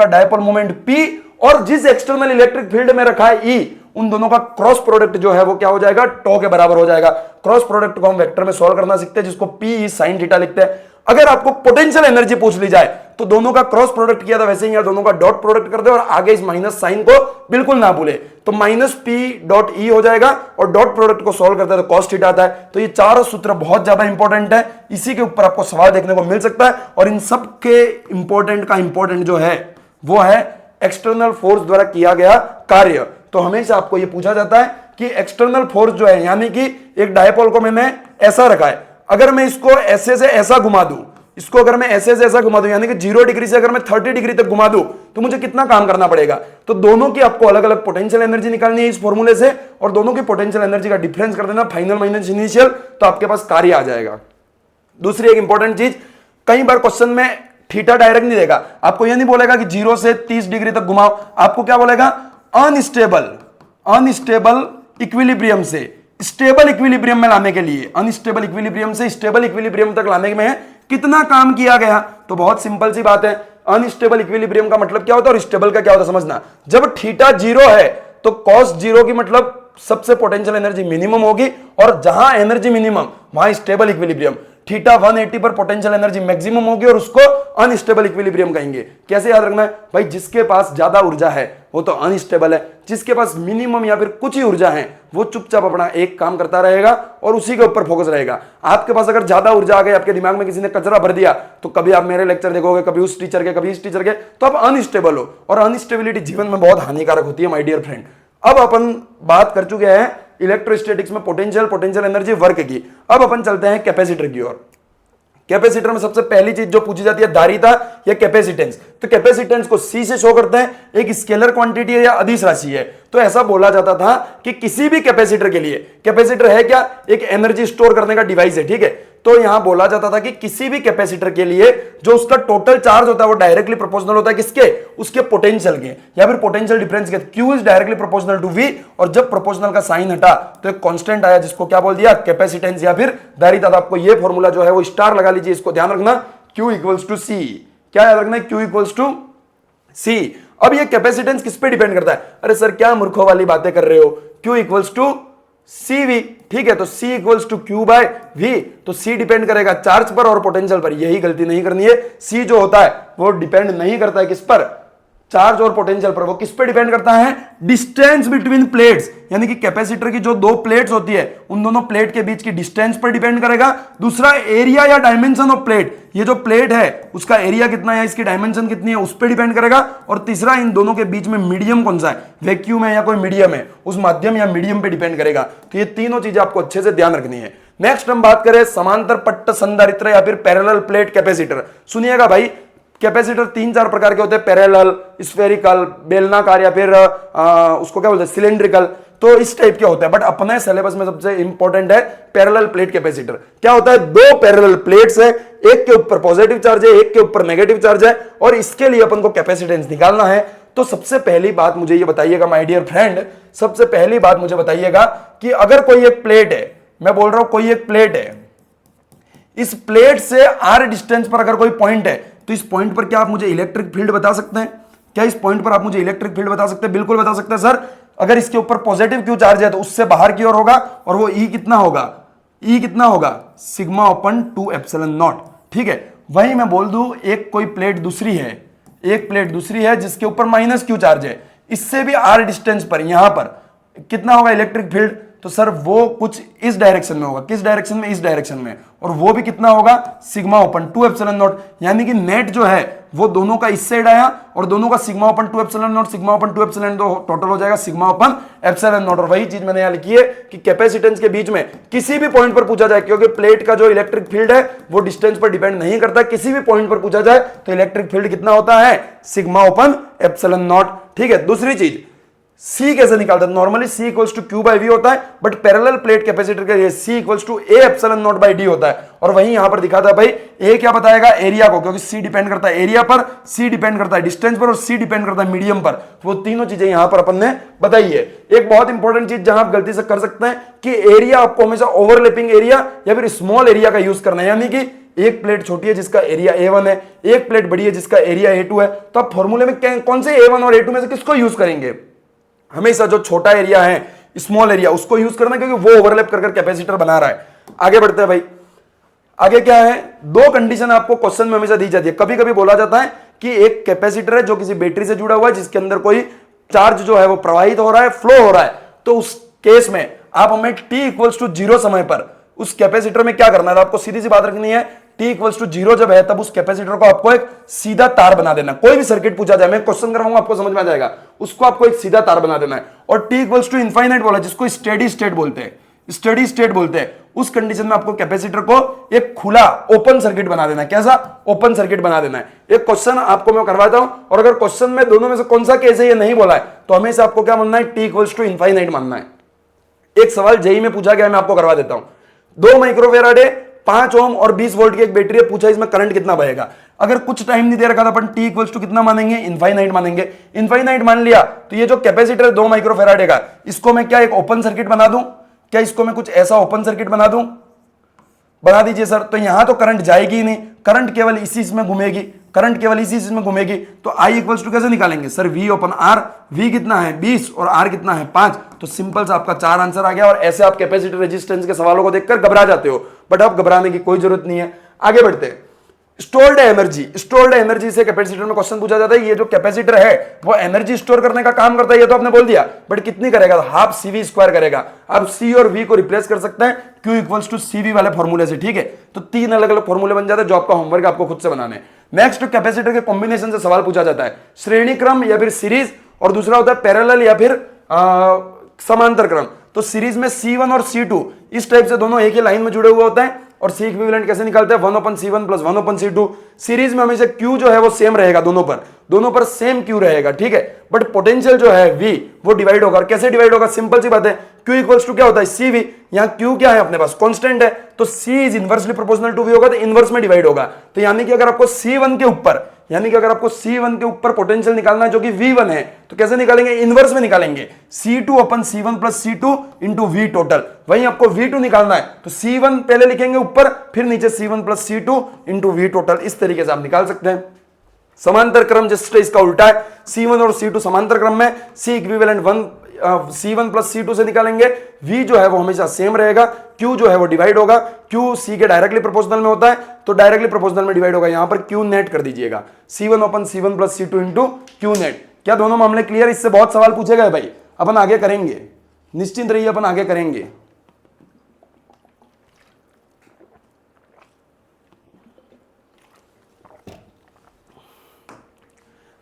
डायपोल मोमेंट P और जिस एक्सटर्नल इलेक्ट्रिक फील्ड में रखा है E, उन दोनों का क्रॉस प्रोडक्ट जो है वो क्या हो जाएगा? टॉ के बराबर हो जाएगा। क्रॉस प्रोडक्ट को हम वेक्टर में सॉल्व करना सीखते हैं, जिसको P sin थीटा लिखते हैं। अगर आपको पोटेंशियल एनर्जी पूछ ली जाए तो दोनों का क्रॉस प्रोडक्ट किया था, वैसे ही दोनों का डॉट प्रोडक्ट कर दे और आगे इस माइनस साइन को बिल्कुल ना भूले, तो माइनस P डॉट E हो जाएगा और डॉट प्रोडक्ट को सॉल्व करते हैं तो कॉस थीटा आता है। तो ये चारों सूत्र बहुत ज्यादा इंपॉर्टेंट है, इसी के ऊपर आपको सवाल देखने को मिल सकता है। और इन सब के इंपॉर्टेंट जो है वो है एक्सटर्नल फोर्स द्वारा किया गया कार्य। तो हमेशा आपको यह पूछा जाता है कि एक्सटर्नल फोर्स जो है, यानी कि एक डायपोल को मैंने ऐसा रखा है, अगर मैं इसको ऐसे से ऐसा घुमा दूं, इसको अगर मैं ऐसे से ऐसा घुमा दूं, यानी कि 0 डिग्री से अगर मैं 30 डिग्री तक घुमा दूं, तो मुझे कितना काम करना पड़ेगा? तो दोनों की आपको अलग अलग पोटेंशियल एनर्जी निकालनी है इस फॉर्मूले से, और दोनों की पोटेंशियल एनर्जी का डिफरेंस कर देना, फाइनल माइनस इनिशियल, तो आपके पास कार्य आ जाएगा। दूसरी एक इंपॉर्टेंट चीज, कई बार क्वेश्चन में थीटा डायरेक्ट नहीं देगा, आपको यह नहीं बोलेगा कि 0 से 30 डिग्री तक घुमाओ, आपको क्या बोलेगा? अनस्टेबल इक्विलिब्रियम से स्टेबल इक्विलिब्रियम में लाने के लिए, अनस्टेबल इक्विलिब्रियम से स्टेबल इक्विलिब्रियम तक लाने में कितना काम किया गया? तो बहुत सिंपल सी बात है, अनस्टेबल इक्विलिब्रियम का मतलब क्या होता है और स्टेबल का क्या होता है समझना। जब थीटा 0 है तो कॉस 0 की मतलब सबसे पोटेंशियल एनर्जी मिनिमम होगी, और जहां एनर्जी मिनिमम वहां स्टेबल इक्विलिब्रियम। थीटा 180 पर पोटेंशियल एनर्जी मैक्सिमम होगी और उसको अनस्टेबल इक्विलिब्रियम कहेंगे। कैसे याद रखना है भाई? जिसके पास ज्यादा ऊर्जा है वो तो अनस्टेबल है, जिसके पास मिनिमम या फिर कुछ ही ऊर्जा है वो चुपचाप अपना एक काम करता रहेगा और उसी के ऊपर फोकस रहेगा। आपके पास अगर ज्यादा ऊर्जा आ गई, आपके दिमाग में किसी ने कचरा भर दिया, तो कभी आप मेरे लेक्चर देखोगे, कभी उस टीचर के, कभी इस टीचर के, तो आप अनस्टेबल हो, और अनस्टेबिलिटी जीवन में बहुत हानिकारक होती है माय डियर फ्रेंड। अब अपन बात कर चुके हैं इलेक्ट्रोस्टैटिक्स में पोटेंशियल एनर्जी वर्क की। अब अपन चलते हैं कैपेसिटर की ओर। कैपेसिटर में सबसे पहली चीज जो पूछी जाती है धारिता या कैपेसिटेंस। तो कैपेसिटेंस को C से शो करते हैं, एक स्केलर क्वांटिटी है या अदिश राशि है। तो ऐसा बोला जाता था कि किसी भी कैपेसिटर के लिए, कैपेसिटर है क्या? एक एनर्जी स्टोर करने का डिवाइस है, ठीक है। तो यहां बोला जाता था कि किसी भी कैपेसिटर के लिए जो उसका टोटल चार्ज होता है वो डायरेक्टली प्रोपोर्शनल होता है किसके? उसके पोटेंशियल के, या फिर पोटेंशियल डिफरेंस के। Q is directly proportional to V, और जब प्रोपोर्शनल का साइन हटा तो एक कांस्टेंट आया जिसको क्या बोल दिया? कैपेसिटेंस या फिर धारिता। तो आपको ये फॉर्मूला जो है वो स्टार लगा लीजिए, इसको ध्यान रखना, Q इक्वल्स टू C। क्या याद रखना है? Q equals to C। अब ये कैपेसिटेंस किस पे डिपेंड करता है? अरे सर क्या मूर्खों वाली बातें कर रहे हो? Q इक्वल्स टू CV, ठीक है। तो C equals to Q by V, तो C डिपेंड करेगा चार्ज पर और पोटेंशियल पर। यही गलती नहीं करनी है। C जो होता है वो डिपेंड नहीं करता है किस पर? चार्ज और पोटेंशियल पर। वो किस पे डिपेंड करता है? डिस्टेंस बिटवीन प्लेट्स, यानी कि कैपेसिटर की जो दो प्लेट्स होती है उन दोनों प्लेट के बीच की डिस्टेंस पर डिपेंड करेगा। दूसरा एरिया या डायमेंशन ऑफ प्लेट, ये जो प्लेट है उसका एरिया कितना है, इसकी डायमेंशन कितनी है, उस पर डिपेंड करेगा। और तीसरा इन दोनों के बीच में मीडियम कौन सा है, वैक्यूम है या कोई मीडियम है, उस माध्यम या मीडियम पे डिपेंड करेगा। तो ये तीनों चीजें आपको अच्छे से ध्यान रखनी है। नेक्स्ट हम बात करें समांतर पट्ट संधारित्र या फिर पैरेलल प्लेट कैपेसिटर। सुनिएगा भाई, कैपेसिटर 3-4 प्रकार के होते हैं, पैरेलल, स्फेरिकल, बेलनाकार, या फिर उसको क्या बोलते हैं, सिलेंड्रिकल। तो इस टाइप के होते हैं, बट अपने सिलेबस में सबसे इंपॉर्टेंट है पैरेलल प्लेट कैपेसिटर। क्या होता है? दो पैरेलल प्लेट्स है, एक के ऊपर पॉजिटिव चार्ज है, एक के ऊपर नेगेटिव चार्ज है, और इसके लिए अपन को कैपेसिटेंस निकालना है। तो सबसे पहली बात मुझे ये बताइएगा माय डियर फ्रेंड, सबसे पहली बात मुझे बताइएगा कि अगर कोई एक प्लेट है, मैं बोल रहा हूं कोई एक प्लेट है, इस प्लेट से r डिस्टेंस पर अगर कोई पॉइंट है, तो इस पॉइंट पर क्या आप मुझे इलेक्ट्रिक फील्ड बता सकते हैं? क्या इस पॉइंट पर आप मुझे इलेक्ट्रिक फील्ड बता सकते हैं? बिल्कुल बता सकते हैं सर। अगर इसके ऊपर पॉजिटिव क्यू चार्ज है तो उससे बाहर की ओर होगा, और वो E कितना होगा? E कितना होगा? सिग्मा अपन 2 एप्सिलॉन नॉट, ठीक है। वही मैं बोल दूं एक कोई प्लेट दूसरी है, एक प्लेट दूसरी है जिसके ऊपर माइनस क्यू चार्ज है, इससे भी r डिस्टेंस पर यहां पर कितना होगा इलेक्ट्रिक फील्ड? तो सर वो कुछ इस डायरेक्शन में होगा। किस डायरेक्शन में? इस डायरेक्शन में। और वो भी कितना होगा? Sigma open 2 epsilon not. यानी कि नेट जो है वो दोनों का इस साइड आया और दोनों का sigma open 2 epsilon not, sigma open 2 epsilon not, total हो जाएगा सिग्मा ओपन एप्सिलॉन नॉट। और वही चीज मैंने यहां लिखी है कि कैपेसिटेंस के बीच में किसी भी पॉइंट पर पूछा जाए, क्योंकि प्लेट का जो इलेक्ट्रिक फील्ड है वो डिस्टेंस पर डिपेंड नहीं करता, किसी भी पॉइंट पर पूछा जाए तो इलेक्ट्रिक फील्ड कितना होता है? Sigma upon epsilon naught. ठीक है। दूसरी चीज, C कैसे निकालते हैं? Normally C equals to Q by V होता है, बट पैरेलल प्लेट कैपेसिटर के लिए C equals to A epsilon naught by D होता है। और वहीं यहां पर दिखाता है भाई A क्या बताएगा? एरिया को, क्योंकि C डिपेंड करता है एरिया पर, C डिपेंड करता है डिस्टेंस पर और C डिपेंड करता है मीडियम पर। वो तीनों चीजें यहां पर अपन ने बताई है। एक बहुत इंपॉर्टेंट चीज जहां आप गलती से कर सकते हैं कि एरिया आपको हमेशा ओवरलैपिंग एरिया या फिर स्मॉल एरिया का यूज करना है। यानी कि एक प्लेट छोटी है जिसका एरिया A1 है, एक प्लेट बड़ी है जिसका एरिया A2 है, तो आप फॉर्मूले में कौन से A1 और A2 में से किसको यूज करेंगे? हमेशा जो छोटा एरिया है, स्मॉल एरिया, उसको यूज करना, क्योंकि वो ओवरलैप कर कैपेसिटर बना रहा है। आगे बढ़ते हैं भाई। आगे क्या है? दो कंडीशन आपको क्वेश्चन में हमेशा दी जाती है। कभी कभी बोला जाता है कि एक कैपेसिटर है जो किसी बैटरी से जुड़ा हुआ है, जिसके अंदर कोई चार्ज जो है वो प्रवाहित हो रहा है, फ्लो हो रहा है, तो उस केस में आप हमें t इक्वल्स टू 0 समय पर उस कैपेसिटर में क्या करना है? आपको सीधी सी बात रखनी है, t इक्वल्स टू 0 जब है तब उस कैपेसिटर को आपको एक सीधा तार बना देना। कोई भी सर्किट पूछा जाए, मैं क्वेश्चन करवाऊंगा आपको समझ में आ जाएगा, उसको आपको एक सीधा तार बना देना है। और t इक्वल्स टू इनफाइनाइट बोला, जिसको स्टेडी स्टेट बोलते हैं, स्टेडी स्टेट बोलते हैं, उस कंडीशन में आपको कैपेसिटर को एक खुला ओपन सर्किट बना देना है। कैसा? ओपन सर्किट बना देना है। एक क्वेश्चन आपको मैं करवाता हूं, और अगर क्वेश्चन में दोनों में से कौन सा केस है ये नहीं बोला है, तो हमेशा आपको क्या मानना है? t इक्वल्स टू इनफाइनाइट मानना है। एक सवाल जेई में पूछा गया, मैं आपको करवा देता हूं। 2 माइक्रोफेराड है, 5 ओम और 20 वोल्ट की एक बैटरी है, पूछा इसमें करंट कितना बहेगा। अगर कुछ टाइम नहीं दे रखा तो अपन t इक्वल्स टू कितना मानेंगे? इनफाइनाइट मानेंगे। इनफाइनाइट मान लिया तो ये जो कैपेसिटर है 2 माइक्रोफेराड का, इसको मैं क्या एक ओपन सर्किट बना दूं? क्या इसको मैं कुछ ऐसा ओपन सर्किट बना दूं? बना दीजिए सर। तो यहां तो करंट जाएगी ही नहीं, करंट केवल इसी इसमें घूमेगी, करंट केवल इसी इसमें घूमेगी। तो I इक्वल्स टू कैसे निकालेंगे sir? V open R। V कितना है? 20 और R कितना है? 5। तो सिंपल सा आपका 4 आंसर आ गया। और ऐसे आप कैपेसिटर रेजिस्टेंस के सवालों को देखकर घबरा जाते हो, बट अब घबराने की कोई जरूरत नहीं है। आगे बढ़ते हैं। स्टोर्ड एनर्जी, स्टोर्ड एनर्जी से कैपेसिटर में क्वेश्चन पूछा जाता है। ये जो कैपेसिटर है वो एनर्जी स्टोर करने का काम करता है, ये तो आपने बोल दिया, बट कितनी करेगा? हाफ CV स्क्वायर करेगा। आप C और V को रिप्लेस कर सकते हैं Q इक्वल्स टू CV वाले फॉर्मूले से। ठीक है, तो 3 अलग अलग फॉर्मूले बन जाते हैं, जो आपका होमवर्क आपको खुद से बनाने। नेक्स्ट, कैपेसिटर के कॉम्बिनेशन से सवाल पूछा जाता है, श्रेणी क्रम या फिर सीरीज, और दूसरा होता है पैरेलल या फिर समांतर क्रम। तो सीरीज में C1 और C2 इस टाइप से दोनों एक ही लाइन में जुड़े हुए होते हैं। और C इक्विवेलेंट कैसे निकालते हैं? 1/C1 plus 1/C2। सीरीज में हमेशा Q जो है वो सेम रहेगा, दोनों पर सेम Q रहेगा। ठीक है, बट पोटेंशियल जो है V वो डिवाइड होगा। कैसे डिवाइड होगा? सिंपल सी बात है, Q इक्वल्स टू क्या होता है? CV। यहाँ Q क्या है अपने पास? कांस्टेंट है, तो C is inversely proportional to V होगा, तो इनवर्स में डिवाइड होगा। तो यानी कि अगर आपको C1 के ऊपर पोटेंशियल निकालना है जो कि V1 है, तो कैसे निकालेंगे? इनवर्स में निकालेंगे। C2/C1 plus C2 into V total. वहीं आपको V2 निकालना है तो C1 पहले लिखेंगे ऊपर, फिर नीचे C1 plus C2 into V total. इस तरीके से आप निकाल सकते हैं। समांतर क्रम जस्ट इसका उल्टा है, C1 और C2 समांतर क्रम में, C equivalent C1 plus C2 से निकालेंगे। V जो है वो हमेशा सेम रहेगा, Q जो है वो डिवाइड होगा। Q C के डायरेक्टली प्रोपोर्शनल में होता है, तो डायरेक्टली प्रोपोर्शनल में डिवाइड होगा। यहां पर Q नेट कर दीजिएगा, C1/C1 plus C2 into Q net. क्या दोनों मामले क्लियर? इससे बहुत सवाल पूछे गए भाई, अपन आगे करेंगे, निश्चिंत रहिए, अपन आगे करेंगे।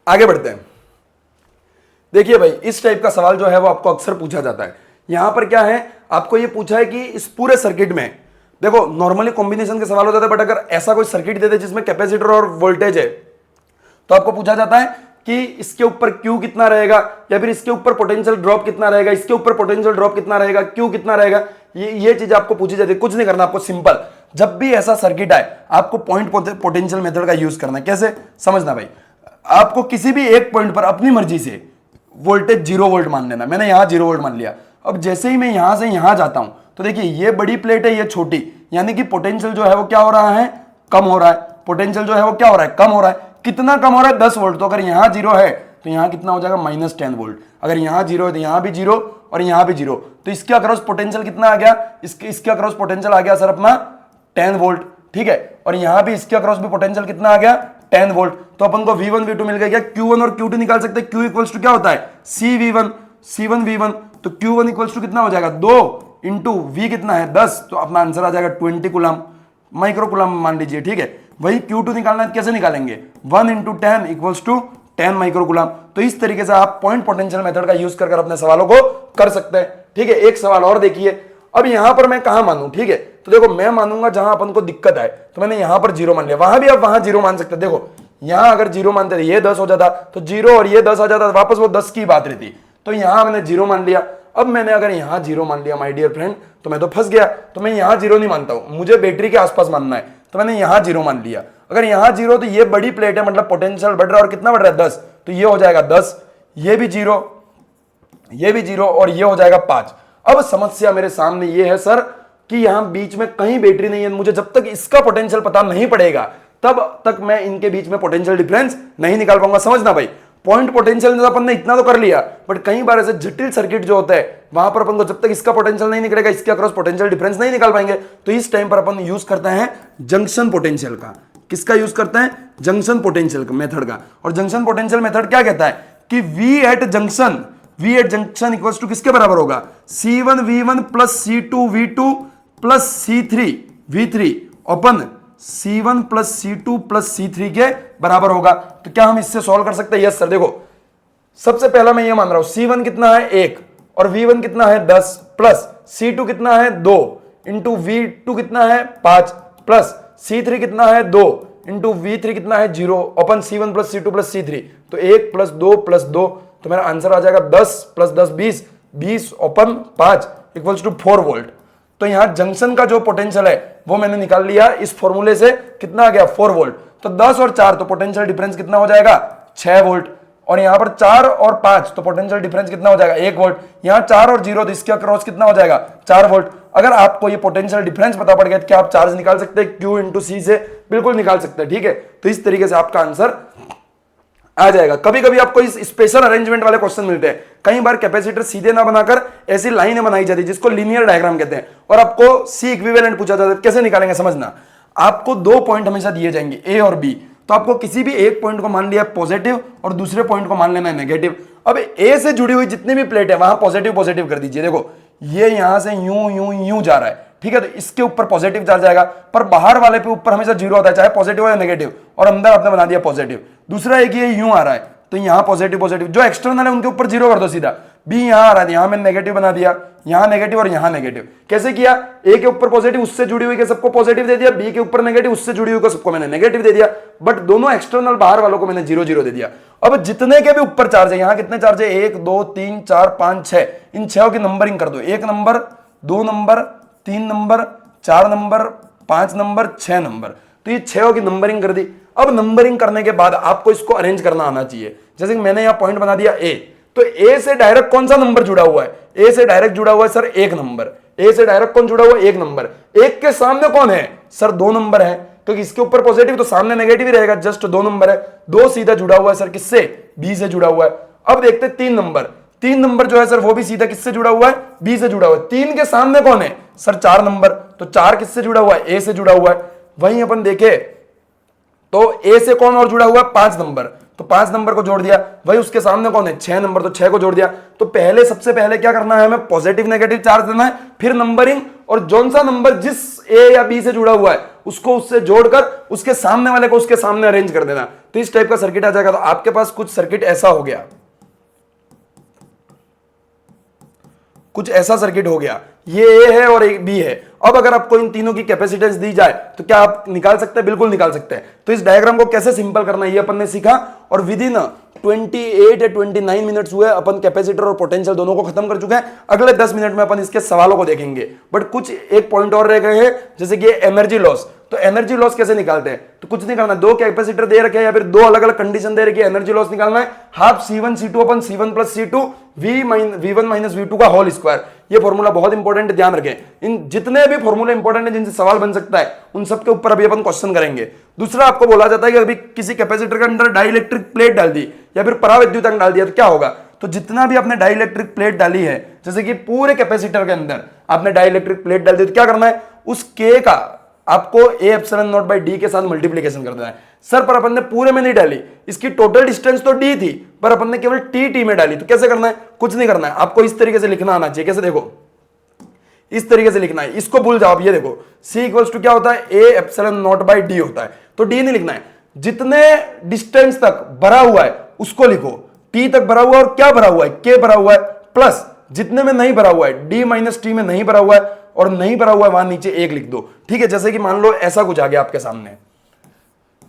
आगे बढ़ते हैं। देखिए भाई, इस टाइप का सवाल जो है वो आपको अक्सर पूछा जाता है। यहां पर क्या है, आपको ये पूछा है कि इस पूरे सर्किट में, देखो नॉर्मली कॉम्बिनेशन के सवाल हो जाते हैं, बट अगर ऐसा कोई सर्किट दे दे जिसमें कैपेसिटर और वोल्टेज है, तो आपको पूछा जाता है कि इसके ऊपर Q कितना रहेगा, या फिर इसके ऊपर पोटेंशियल ड्रॉप कितना रहेगा, इसके ऊपर पोटेंशियल ड्रॉप कितना रहेगा, Q कितना रहेगा। ये चीज आपको पूछी जाती है। कुछ नहीं करना आपको, सिंपल, जब भी ऐसा सर्किट आए आपको पॉइंट पोटेंशियल मेथड का यूज करना है। कैसे समझना भाई, आपको किसी भी एक पॉइंट पर अपनी मर्जी से वोल्टेज 0 वोल्ट मान लेना। मैंने यहां 0 वोल्ट मान लिया। अब जैसे ही मैं यहां से यहां जाता हूं, तो देखिए ये बड़ी प्लेट है, ये छोटी, यानी कि पोटेंशियल जो है वो क्या हो रहा है? कम हो रहा है। पोटेंशियल जो है वो क्या हो रहा है? कम हो रहा है। कितना कम हो रहा है? 10 वोल्ट। तो अगर यहां 0 है तो यहां कितना हो जाएगा? -10 वोल्ट। अगर यहां 0 है तो यहां भी 0 और यहां भी 0, तो इसके अक्रॉस पोटेंशियल कितना आ गया? इसके अक्रॉस पोटेंशियल आ गया सर अपना 10 वोल्ट। ठीक है, और यहां भी इसके अक्रॉस भी पोटेंशियल कितना आ गया? 10 वोल्ट। तो अपन को V1 V2 मिल गया। क्या Q1 और Q2 निकाल सकते हैं? Q इक्वल्स टू क्या होता है? CV1 C1 V1। तो Q1 इक्वल्स टू कितना हो जाएगा? 2 इंटू वी कितना है 10, तो अपना आंसर आ जाएगा 20 कूलम माइक्रो कूलम मान लीजिए, ठीक है। वही Q2 निकालना है, कैसे निकालेंगे, 1 into 10 equals to 10 micro coulomb. तो इस तरीके से आप पॉइंट पोटेंशियल मेथड का यूज कर अपने सवालों को कर सकते हैं, ठीक है। एक सवाल और देखिए, अब यहां पर मैं कहां मानूं, ठीक है, तो देखो मैं मानूंगा जहां अपन को दिक्कत आए, तो मैंने यहां पर 0 मान लिया, वहां भी आप वहां 0 मान सकते हैं। देखो यहां अगर 0 मानते थे ये 10 हो जाता, तो 0 और ये 10 आ जाता, वापस वो 10 की बात रहती। तो यहां मैंने 0 मान लिया। अब मैंने अगर यहां 0 मान लिया माय डियर फ्रेंड, तो मैं तो फंस गया। तो मैं यहां 0 नहीं मानता हूं, मुझे बैटरी के आसपास मानना है, तो मैंने यहां 0 मान लिया। अगर यहां 0 तो ये बड़ी प्लेट है, मतलब पोटेंशियल बढ़ रहा है, और कितना बढ़ रहा है 10, तो ये हो जाएगा 10, ये भी 0, ये भी 0, और ये हो जाएगा 5। अब समस्या मेरे सामने ये है सर कि यहां बीच में कहीं बैटरी नहीं है, मुझे जब तक इसका पोटेंशियल पता नहीं पड़ेगा तब तक मैं इनके बीच में पोटेंशियल डिफरेंस नहीं निकाल पाऊंगा। समझना भाई, पॉइंट पोटेंशियल अपन ने इतना तो कर लिया, बट कई बार ऐसे जटिल सर्किट जो होता है वहां पर अपन को जब तक इसका पोटेंशियल नहीं निकलेगा, इसके अक्रॉस पोटेंशियल डिफरेंस नहीं निकाल पाएंगे। तो इस टाइम पर अपन यूज करते हैं जंक्शन पोटेंशियल का। किसका यूज करते हैं, जंक्शन पोटेंशियल मेथड का। और जंक्शन पोटेंशियल मेथड क्या कहता है कि V at junction equals to किसके बराबर होगा, C1 V1 plus C2 V2 plus C3 V3 upon C1 plus C2 plus C3 के बराबर होगा। तो क्या हम इससे सॉल्व कर सकते हैं, यस सर। देखो सबसे पहला मैं ये मान रहा हूं C1 कितना है 1 और V1 कितना है 10 प्लस C2 कितना है 2 इंटू V2 कितना है 5 प्लस C3 कितना है 2 इंटू V3 कितना है 0 open C1 plus C2 plus C3। तो 1 प्लस 2 प्लस 2, तो मेरा आंसर आ जाएगा 10 plus 10 20, 20 upon 5 equals to 4 volt. तो यहां जंक्शन का जो पोटेंशियल है वो मैंने निकाल लिया इस फॉर्मूले से, कितना आ गया 4 वोल्ट। तो 10 और 4 तो पोटेंशियल डिफरेंस कितना हो जाएगा 6 वोल्ट, और यहां पर 4 और 5 तो पोटेंशियल डिफरेंस कितना हो जाएगा 1 वोल्ट। यहां 4 और 0 तो इसके अक्रॉस कितना हो जाएगा 4 वोल्ट। अगर आपको ये पोटेंशियल डिफरेंस पता पड़ गया तो क्या आप चार्ज निकाल सकते हैं Q इंटू C से, बिल्कुल निकाल सकते हैं, ठीक है। तो इस तरीके से आपका आंसर आ जाएगा। कभी कभी आपको इस स्पेशल अरेंजमेंट वाले क्वेश्चन मिलते हैं, कई बार कैपेसिटर सीधे ना बनाकर ऐसी लाइनें बनाई जाती है जिसको लीनियर डायग्राम कहते हैं, और आपको C इक्विवेलेंट पूछा जाता है। कैसे निकालेंगे समझना, आपको 2 पॉइंट हमेशा दिए जाएंगे A और B, तो आपको किसी भी एक पॉइंट को मान लिया पॉजिटिव और दूसरे पॉइंट को मान लेना है नेगेटिव। अब A से जुड़ी हुई जितनी भी प्लेट है वहां पॉजिटिव पॉजिटिव कर दीजिए। देखो ये यहां से यूं यूं यूं जा रहा है, ठीक है, तो इसके ऊपर पॉजिटिव चार्ज आएगा, पर बाहर वाले पे ऊपर हमेशा 0 होता है, चाहे पॉजिटिव हो या नेगेटिव, और अंदर आपने बना दिया पॉजिटिव। दूसरा एक ये यूं आ रहा है, तो यहां पॉजिटिव पॉजिटिव, जो एक्सटर्नल है उनके ऊपर 0 कर दो सीधा। बी यहां आ रहा है, यहां मैंने नेगेटिव बना दिया, यहां नेगेटिव और यहां नेगेटिव। कैसे किया, ए के ऊपर पॉजिटिव उससे जुड़ी हुई के सबको पॉजिटिव दे दिया, बी के ऊपर नेगेटिव उससे जुड़ी हुई को सबको मैंने नेगेटिव दे दिया, बट दोनों एक्सटर्नल बाहर वालों को मैंने 0 0 दे दिया। अब जितने के भी ऊपर चार्ज है, यहां कितने चार्ज है 1 2 3 4 5 6, इन 6 की नंबरिंग कर दो, 1 number 2 number 3 number 4 number 5 number 6 number, तो ये 6 की नंबरिंग कर दी। अब नंबरिंग करने के बाद आपको इसको अरेंज करना आना चाहिए। जैसे कि मैंने यहां पॉइंट बना दिया ए, तो ए से डायरेक्ट कौन सा नंबर जुड़ा हुआ है, ए से डायरेक्ट जुड़ा हुआ है सर 1 नंबर, ए से डायरेक्ट कौन जुड़ा हुआ है 1 नंबर। 1 के सामने कौन है सर 2 नंबर है, क्योंकि इसके ऊपर पॉजिटिव तो सामने नेगेटिव ही रहेगा, जस्ट 2 नंबर है। 2 सीधा जुड़ा हुआ है सर किससे, बी से जुड़ा हुआ है। अब देखते हैं 3 नंबर, 3 नंबर जो है सर वो भी सीधा किससे जुड़ा हुआ है, बी से जुड़ा हुआ है। 3 के सामने कौन है सर 4 नंबर, तो 4 किससे जुड़ा हुआ है, ए से जुड़ा हुआ है। वहीं अपन देखे तो ए से कौन और जुड़ा हुआ है 5 नंबर, तो 5 नंबर को जोड़ दिया। वही उसके सामने कौन है 6 नंबर, तो 6 को जोड़ दिया। तो पहले सबसे पहले क्या करना है हमें, पॉजिटिव नेगेटिव चार्ज देना है, फिर नंबरिंग, और जौन सा नंबर जिस ए या बी से जुड़ा हुआ है उसको उससे जोड़कर उसके सामने वाले को उसके सामने अरेंज कर देना। तो इस टाइप का सर्किट आ जाएगा। तो आपके पास कुछ सर्किट ऐसा हो गया, कुछ ऐसा सर्किट हो गया, ये ए है और एक बी है। अब अगर आपको इन तीनों की कैपेसिटेंस दी जाए तो क्या आप निकाल सकते हैं, बिल्कुल निकाल सकते हैं। तो इस डायग्राम को कैसे सिंपल करना है ये अपन ने सीखा, और विद इन 28 या 29 मिनट्स हुए अपन कैपेसिटर और पोटेंशियल दोनों को खत्म कर चुके हैं। अगले 10 मिनट में अपन इसके सवालों को देखेंगे, बट कुछ एक पॉइंट और रह गए हैं, जैसे कि एनर्जी लॉस। तो एनर्जी लॉस कैसे निकालते हैं, तो कुछ नहीं करना, 2 कैपेसिटर दे रखे हैं या फिर 2 अलग अलग कंडीशन दे रखी है, एनर्जी लॉस निकालना है half C1 C2 upon C1 plus C2 V1 minus V2 का होल स्क्वायर। ये फॉर्मूला बहुत इंपॉर्टेंट, ध्यान रखें। इन जितने भी फॉर्मूले इंपॉर्टेंट है जिनसे सवाल बन सकता है उन सब के ऊपर अभी अपन क्वेश्चन करेंगे। दूसरा आपको बोला जाता है कि अभी किसी कैपेसिटर के अंदर डाइलेक्ट्रिक प्लेट डाल दी या फिर पराविद्युतांक डाल दिया तो क्या होगा। तो जितना भी आपने डाइलेक्ट्रिक प्लेट डाली है, जैसे कि पूरे कैपेसिटर के अंदर आपने डाइलेक्ट्रिक प्लेट डाल दी, तो क्या करना है, उस के का आपको A epsilon naught by D के साथ मल्टीप्लीकेशन कर देना है। सर पर अपन ने पूरे में नहीं डाली, इसकी टोटल डिस्टेंस तो डी थी पर अपन ने केवल टी में डाली, तो कैसे करना है, कुछ नहीं करना है, आपको इस तरीके से लिखना आना चाहिए। कैसे, देखो इस तरीके से लिखना है, इसको भूल जाओ। ये देखो C इक्वल्स टू क्या होता है, A epsilon naught by D होता है। तो D नहीं लिखना है, जितने डिस्टेंस तक भरा हुआ है उसको लिखो। T तक भरा हुआ है और क्या भरा हुआ है, K भरा हुआ है, प्लस जितने में नहीं भरा हुआ है, D माइनस T में नहीं भरा हुआ है और नहीं भरा हुआ है वहां नीचे 1 लिख दो। ठीक है, जैसे कि मान लो ऐसा कुछ आ गया आपके सामने।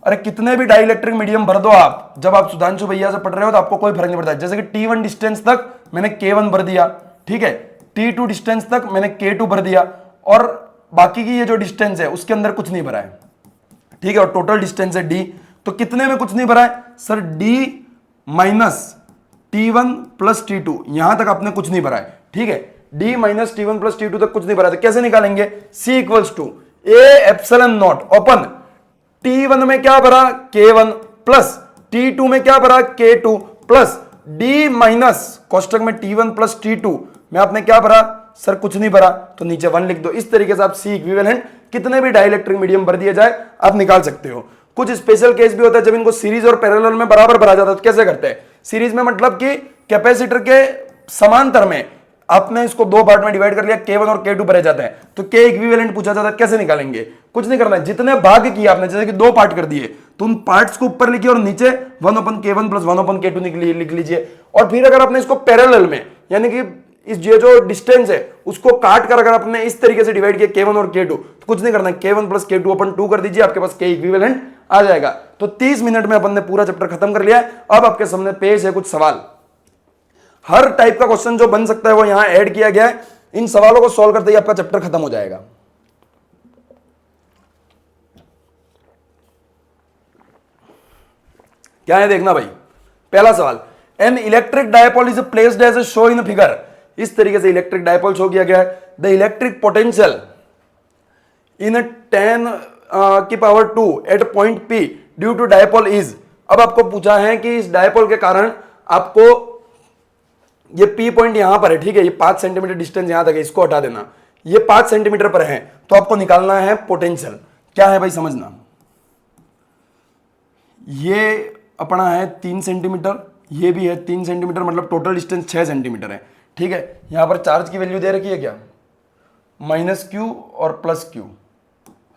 अरे कितने भी डाइलेक्ट्रिक मीडियम भर दो आप, जब आप सुधांशु भैया से पढ़ रहे हो तो आपको कोई फर्क नहीं पड़ता। जैसे कि T1 डिस्टेंस तक मैंने K1 भर दिया, ठीक है, T2 डिस्टेंस तक मैंने K2 भर दिया और बाकी की ये जो डिस्टेंस है उसके अंदर कुछ नहीं भरा है। ठीक है, और टोटल डिस्टेंस है D, तो कितने में कुछ नहीं भरा है sir, D minus T1 plus T2, यहां तक आपने कुछ नहीं भरा है। ठीक है, D minus T1 plus T2 तक कुछ नहीं भरा है, तो कैसे निकालेंगे, C equals to A epsilon naught upon T1 में क्या भरा K1 प्लस T2 में क्या भरा K2 प्लस D माइनस कोष्टक में T1 प्लस T2 में आपने क्या भरा सर, कुछ नहीं भरा, तो नीचे 1 लिख दो। इस तरीके से आप C इक्विवेलेंट कितने भी डाइलेक्ट्रिक मीडियम भर दिया जाए आप निकाल सकते हो। कुछ स्पेशल केस भी होता है जब इनको सीरीज और पैरेलल में बराबर भरा जाता है, तो कैसे करते हैं, सीरीज में मतलब कि कैपेसिटर के समांतर में आपने इसको दो पार्ट में डिवाइड कर लिया, K1 और K2 भरे जाते हैं, तो K इक्विवेलेंट पूछा जाता है, कैसे निकालेंगे, कुछ नहीं करना है, जितने भाग किए आपने, जैसे कि दो पार्ट कर दिए तो उन पार्ट्स को ऊपर लिखिए और नीचे 1/K1 प्लस 1/K2 लिख लीजिए। और फिर अगर आपने इसको पैरेलल में, यानी कि इस ये जो डिस्टेंस है उसको काट कर अगर आपने इस तरीके से डिवाइड किया K1 और K2, तो कुछ नहीं करना है, K1 प्लस K2 अपन 2 कर दीजिए, आपके पास K इक्विवेलेंट आ जाएगा। तो 30 मिनट में अपन ने पूरा चैप्टर खत्म कर लिया है। अब आपके सामने पेश है कुछ सवाल, हर टाइप का क्वेश्चन जो बन सकता है वो यहां ऐड किया गया है। इन सवालों को सॉल्व करते ही आपका चैप्टर खत्म हो जाएगा। क्या है देखना भाई, पहला सवाल, an electric dipole is placed as show in figure. इस तरीके से इलेक्ट्रिक डायपोल शो किया गया है। द इलेक्ट्रिक पोटेंशियल इन 10 की power 2 at point P due to dipole is. अब आपको पूछा है कि इस डायपोल के कारण आपको ये P पॉइंट यहां पर है, ठीक है, ये 5 सेंटीमीटर डिस्टेंस यहां तक है, इसको हटा देना, ये 5 सेंटीमीटर पर है, तो आपको निकालना है पोटेंशियल। क्या है भाई समझना, ये अपना है 3 सेंटीमीटर, ये भी है 3 सेंटीमीटर, मतलब टोटल डिस्टेंस 6 सेंटीमीटर है। ठीक है, यहां पर चार्ज की वैल्यू दे रखी है क्या, -Q और +Q,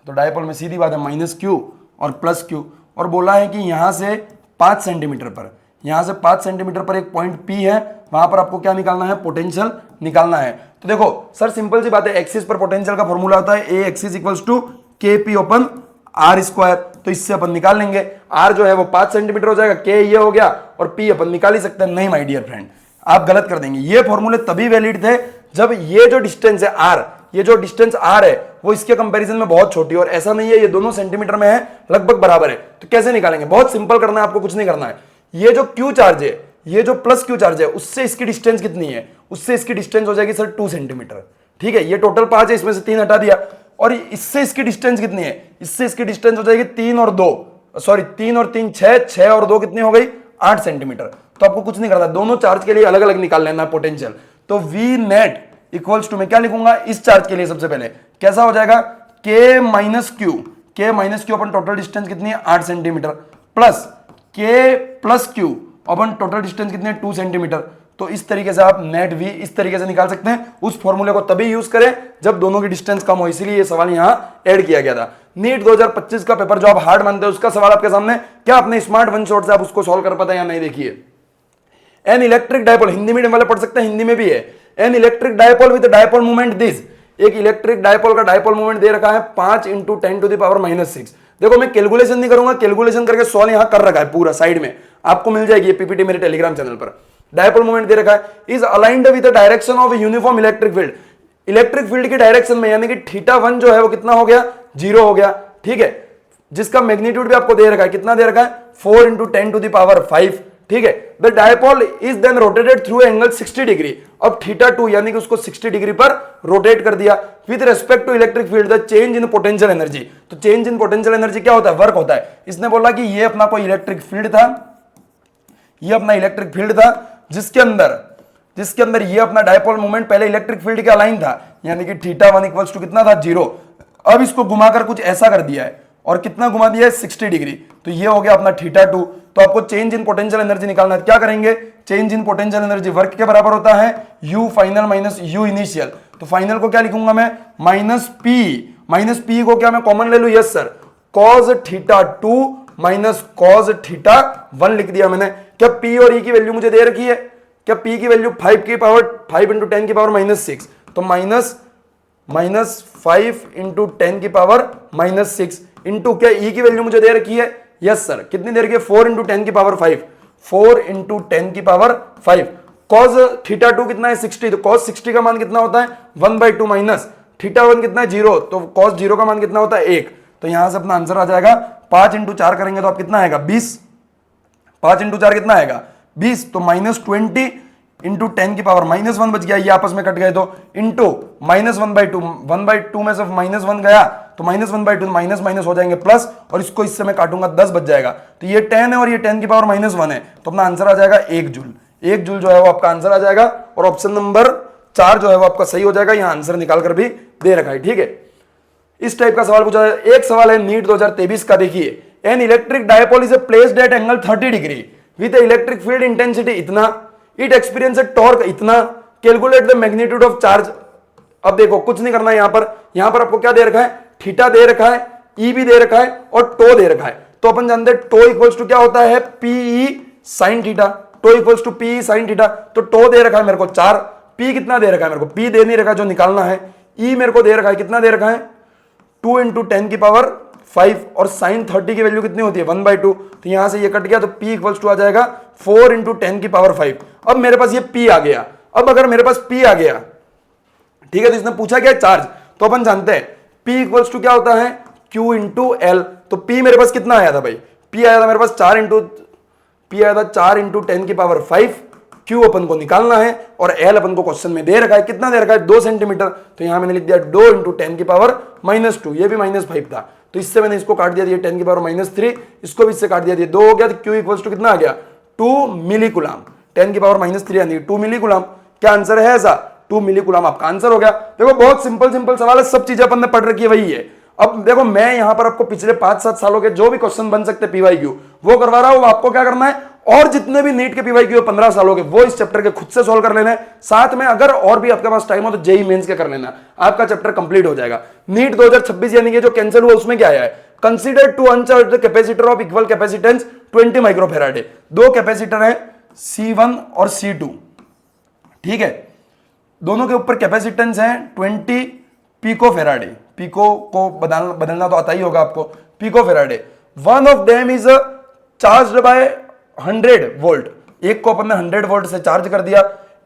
तो डायपोल में सीधी बात है -Q और +Q, और बोला है कि यहां से 5 सेंटीमीटर पर, यहां से 5 सेंटीमीटर पर एक पॉइंट P है, वहां पर आपको क्या निकालना है, पोटेंशियल निकालना है। तो देखो सर सिंपल सी बात है, एक्सिस पर पोटेंशियल का फॉर्मूला होता है A axis equals to KP upon R square, तो इससे अपन निकाल लेंगे। R जो है वो 5 सेंटीमीटर हो जाएगा, K ये हो गया और P अपन निकाल ही सकते हैं। नहीं माय डियर फ्रेंड, आप गलत कर देंगे। ये फॉर्मूले तभी वैलिड थे जब ये जो डिस्टेंस है R, ये जो डिस्टेंस R है वो इसके कंपैरिजन में बहुत छोटी है, और ऐसा नहीं है ये दोनों सेंटीमीटर में है, लगभग बराबर है। तो कैसे निकालेंगे, बहुत सिंपल करना है, आपको कुछ नहीं करना है। ये जो Q चार्ज है, ये जो +Q चार्ज है, उससे इसकी डिस्टेंस कितनी है, उससे इसकी डिस्टेंस हो जाएगी सर 2 सेंटीमीटर। ठीक है, ये टोटल 5 है, इसमें से 3 हटा दिया, और इससे इसकी डिस्टेंस कितनी है, इससे इसकी डिस्टेंस हो जाएगी 3 और 2, सॉरी 3 और 3 6, 6 और 2 कितनी हो गई 8 सेंटीमीटर। तो आपको कुछ नहीं करना, दोनों चार्ज के लिए अलग अलग निकाल लेना पोटेंशियल। तो V नेट इक्वल्स टू, मैं क्या लिखूंगा इस चार्ज के लिए, सबसे पहले कैसा हो जाएगा, K माइनस क्यू अपन टोटल डिस्टेंस कितनी है 8 centimetre, plus K plus Q अपन टोटल डिस्टेंस कितने 2 सेंटीमीटर। तो इस तरीके से आप नेट V इस तरीके से निकाल सकते हैं। उस फॉर्मूले को तभी यूज करें जब दोनों की डिस्टेंस कम हो, इसीलिए ये सवाल यहां ऐड किया गया था। नीट 2025 का पेपर जो आप हार्ड मानते हैं उसका सवाल आपके सामने, क्या अपने स्मार्ट वन शॉट से आप उसको सॉल्व कर पाते हैं या नहीं, देखिए। N electric dipole, Hindi medium वाले पढ़ सकते हैं, हिंदी में भी है। N electric dipole with dipole movement this, एक इलेक्ट्रिक डायपोल का डायपोल मूवमेंट दे रखा है 5 × 10⁻⁻⁶। देखो मैं कैलकुलेशन नहीं करूंगा, कैलकुलेशन करके सॉल्व यहां कर रखा है पूरा, साइड में आपको मिल जाएगी ये पीपीटी मेरे टेलीग्राम चैनल पर। डायपोल मूवमेंट दे रखा है, is aligned with the direction of uniform electric field, electric field की डायरेक्शन में, यानी कि θ1 जो है वो कितना हो गया 0 हो गया। ठीक है, जिसका मैग्नीट्यूड भी आपको दे रखा है, कितना दे रखा है 4 × 10⁵। ठीक है, the dipole is then rotated through angle 60 degree. अब θ2 यानी कि उसको 60 डिग्री पर रोटेट कर दिया with respect to electric field, the change in potential energy. तो चेंज इन पोटेंशियल एनर्जी क्या होता है, वर्क होता है। इसने बोला कि ये अपना कोई इलेक्ट्रिक फील्ड था, ये अपना इलेक्ट्रिक फील्ड था जिसके अंदर ये अपना डायपोल मूवमेंट पहले इलेक्ट्रिक फील्ड के अलाइन था, यानी कि θ1 इक्वल्स टू कितना था 0। अब इसको घुमाकर कुछ ऐसा कर दिया है, और कितना घुमा दिया है 60 डिग्री, तो ये हो गया अपना θ2। तो आपको चेंज इन पोटेंशियल एनर्जी निकालना है, क्या करेंगे, change in potential energy work के बराबर होता है U final minus U initial. तो फाइनल को क्या लिखूंगा मैं, माइनस पी को क्या मैं कॉमन ले लू, yes sir, cos theta 2 minus cos theta 1 लिख दिया मैंने। क्या पी और ई की वैल्यू मुझे दे रखी है, क्या पी की वैल्यू 5 की पावर 5 इंटू 10 की पावर -6, तो माइनस 5 इंटू 10 की पावर -6 इंटू क्या ई की वैल्यू मुझे दे रखी है, यस सर, कितनी दे रखी है, 4 इंटू 10 की पावर 5, 4 इंटू 10 की पावर 5। कॉस थीटा 2 कितना है 60, तो कॉस 60 का मान कितना होता है 1/2 माइनस थीटा 1 कितना है 0, तो कॉस 0 का मान कितना होता है 1। तो यहां से अपना आंसर आ जाएगा 5 इंटू 4 करेंगे तो आप कितना आएगा 20, 5 इंटू 4 कितना आएगा 20, तो -20 इंटू 10 की पावर -1 बच गया, ये आपस में कट गए तो इंटू -1/2, 1/2 में सिर्फ -1 गया तो -1/2 माइनस माइनस हो जाएंगे प्लस, और इसको इससे मैं काटूंगा 10 बच जाएगा, तो ये 10 है और ये 10 की पावर -1 है, तो अपना आंसर आ जाएगा 1 जूल। 1 जूल जो है वो आपका आंसर आ जाएगा, और ऑप्शन नंबर 4 जो है वो आपका सही हो जाएगा। यहां आंसर निकाल कर भी दे रखा है, ठीक है। इस टाइप का सवाल पूछा है। एक सवाल है नीट 2023 का, देखिए, N electric dipole is placed at angle 30 degree with electric field intensity इतना, इट एक्सपीरियंस टॉर्क इतना, calculate the magnitude of charge. अब देखो कुछ नहीं करना है यहां पर आपको क्या दे रखा है, थीटा दे रखा है, ई भी दे रखा है और टो दे रखा है। तो अपन जानते हैं टो इक्वल्स टू क्या होता है, पीई साइन थीटा, टो equals to P E sine theta. तो टो दे रखा है मेरे को 4, पी कितना दे रखा है मेरे को, पी दे नहीं रखा जो निकालना है, ई मेरे को दे रखा है कितना दे रखा है 2 इंटू 10 की पावर 5, और साइन 30 की वैल्यू कितनी होती है 1/2, तो यहां से ये कट गया, तो P इक्वल्स टू आ जाएगा 4 इंटू 10 की पावर 5। अब मेरे पास ये P आ गया। अब अगर मेरे पास P आ गया, ठीक है, तो इसने पूछा क्या चार्ज, तो अपन जानते हैं P इक्वल्स टू क्या होता है Q इंटू एल। तो P मेरे पास कितना आया था भाई, P आया था मेरे पास 4 इंटू 10 की पावर 5, Q अपन को निकालना है, और L अपन को क्वेश्चन में दे रखा है, कितना दे रखा है 2 सेंटीमीटर, तो यहां मैंने लिख दिया 2 इंटू 10 की पावर -2, ये भी -5 था, तो इससे मैंने इसको काट दिया, 10 की पावर -3, इसको भी इससे काट दिया, 2 हो गया, तो Q इक्वल्स टू कितना आ गया 2 मिली कुलाम, 10 की पावर -3 यानी 2 मिली कुलाम। क्या आंसर है ऐसा, 2 मिली कुलाम आपका आंसर हो गया। देखो बहुत सिंपल सवाल है, सब चीजें अपन ने पढ़ रखी है वही है। अब देखो मैं यहां पर आपको पिछले 5-7 सालों के जो भी क्वेश्चन बन सकते पीवाईक्यू वो करवा रहा हूं, आपको क्या करना है, और जितने भी नीट के पीवाईक्यू 15 सालों के वो इस चैप्टर के खुद से सॉल्व कर लेना है, साथ में अगर और भी आपके पास टाइम हो तो जेई मेंस के कर लेना, आपका चैप्टर कंप्लीट हो जाएगा। नीट 2026 यानी कि जो कैंसिल हुआ उसमें क्या आया है, consider two uncharged capacitor of equal capacitance 20 microfarad. दो कैपेसिटर है C1 और C2, ठीक है, दोनों के ऊपर कैपेसिटेंस है 20 पिकोफेराडे, पिको को बदलना तो आता ही होगा आपको, picofarad. One of them is charged by 100 volt, एक को अपन ने 100 वोल्ट से चार्ज कर दिया,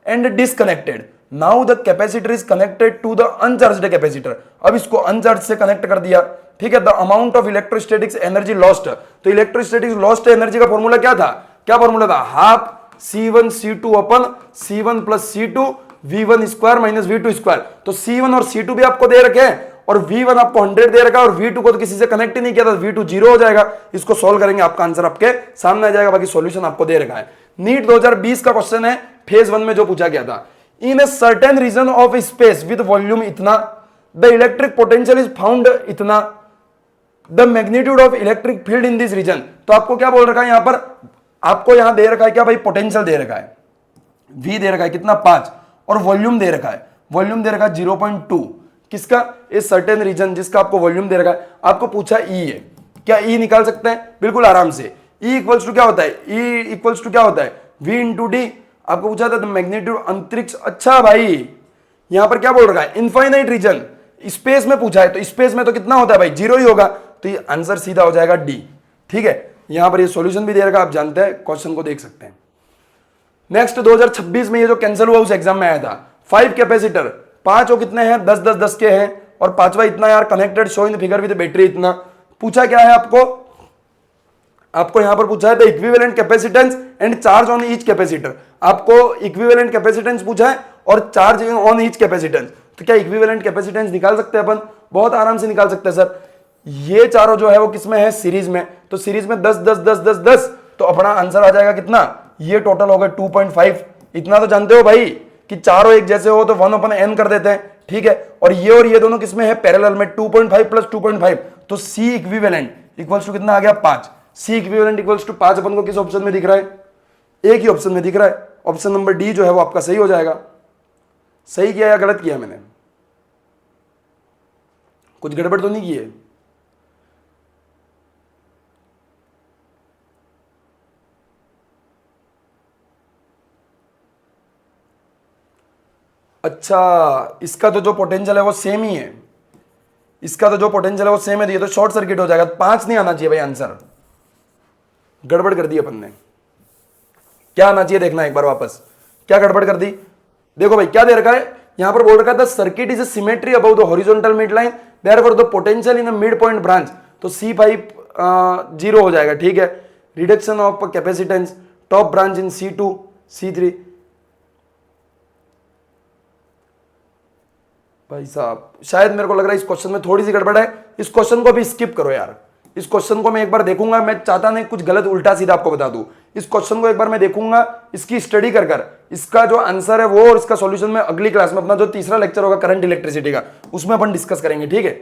and disconnected. Now the capacitor is connected to the uncharged capacitor, अब इसको अनचार्ज से कनेक्ट कर दिया, ठीक है। The amount of electrostatics energy lost, तो इलेक्ट्रोस्टैटिक्स लॉस्ट एनर्जी का फॉर्मूला क्या था, half C1 C2 upon C1 plus C2 V1 square minus V2 square. तो C1 और C2 भी आपको दे रखे हैं, और V1 आपको 100 दे रखा है, और V2 को तो किसी से कनेक्ट ही नहीं किया था, V2 0 हो जाएगा। इसको सॉल्व करेंगे, आपका आंसर आपके सामने आ जाएगा, बाकी सॉल्यूशन आपको दे रखा है। नीट 2020 का क्वेश्चन है, फेज 1 में जो पूछा गया था, in a certain region of space with volume इतना, the electric potential is found इतना, the magnitude of electric field in this region. तो आपको क्या बोल रखा है यहां पर, आपको यहां दे रखा है क्या भाई, पोटेंशियल दे रखा है, V दे रखा है कितना 5, और वॉल्यूम दे रखा है, 0.2 किसका, इस सर्टेन रीजन जिसका आपको वॉल्यूम दे रखा है। आपको पूछा E है, क्या E निकाल सकते हैं, बिल्कुल आराम से। E इक्वल्स टू क्या होता है, E इक्वल्स टू क्या होता है V इंटू डी। आपको पूछा था मैग्नीट्यूड अंतरिक्ष, अच्छा भाई यहां पर क्या बोल रखा है, इनफाइनाइट रीजन, स्पेस में पूछा है, तो स्पेस में तो कितना होता है भाई 0 ही होगा, तो ये आंसर सीधा हो जाएगा D, ठीक है। यहां पर ये सॉल्यूशन भी दे रखा, आप जानते हैं, क्वेश्चन को देख सकते हैं। नेक्स्ट 2026 में ये जो कैंसिल हुआ उस एग्जाम में आया था, 5 कैपेसिटर, 5 और कितने हैं 10-10-10 के हैं, और पांचवा इतना यार connected show in figure with battery इतना। पूछा क्या है आपको यहां पर पूछा है the equivalent capacitance and charge on each capacitor. आपको इक्विवेलेंट कैपेसिटेंस पूछा है और चार्ज ऑन ईच कैपेसिटेंस। तो क्या इक्विवेलेंट कैपेसिटेंस निकाल सकते हैं अपन, बहुत आराम से निकाल सकते हैं सर। ये चारों जो है वो किसमें है, सीरीज में, तो सीरीज में 10-10-10-10-10, तो अपना आंसर आ जाएगा कितना, ये टोटल होगा 2.5। इतना तो जानते हो भाई कि चारों एक जैसे हो तो 1/n कर देते हैं, ठीक है। और ये दोनों किसमें है, पैरेलल में, 2.5 प्लस 2.5, तो C इक्विवेलेंट इक्वल्स टू कितना आ गया 5। C इक्विवेलेंट इक्वल्स टू 5 अपन को किस ऑप्शन में दिख रहा है, एक ही ऑप्शन में दिख रहा है, ऑप्शन नंबर डी जो है वो आपका सही हो जाएगा। सही किया या गलत किया मैंने, कुछ गड़बड़ तो नहीं की है? अच्छा, इसका तो जो पोटेंशियल है वो सेम ही है, इसका तो जो पोटेंशियल है वो सेम है, तो ये तो शॉर्ट सर्किट हो जाएगा। 5 नहीं आना चाहिए भाई आंसर, गड़बड़ कर दी अपन ने। क्या आना चाहिए देखना एक बार वापस, क्या गड़बड़ कर दी। देखो भाई क्या दे रखा है, यहां पर बोल रखा था circuit is symmetry above the horizontal mid line, therefore the potential in the mid point branch, तो C5 0 हो जाएगा, ठीक है। Reduction of capacitance top branch in C2 C3। भाई साहब शायद मेरे को लग रहा है इस क्वेश्चन में थोड़ी सी गड़बड़ है, इस क्वेश्चन को भी स्किप करो यार। इस क्वेश्चन को मैं एक बार देखूंगा, मैं चाहता नहीं कुछ गलत उल्टा सीधा आपको बता दूं। इस क्वेश्चन को एक बार मैं देखूंगा, इसकी स्टडी कर कर इसका जो आंसर है वो और इसका सॉल्यूशन में अगली क्लास में, अपना जो तीसरा लेक्चर होगा करंट इलेक्ट्रिसिटी का, उसमें अपन डिस्कस करेंगे, ठीक है।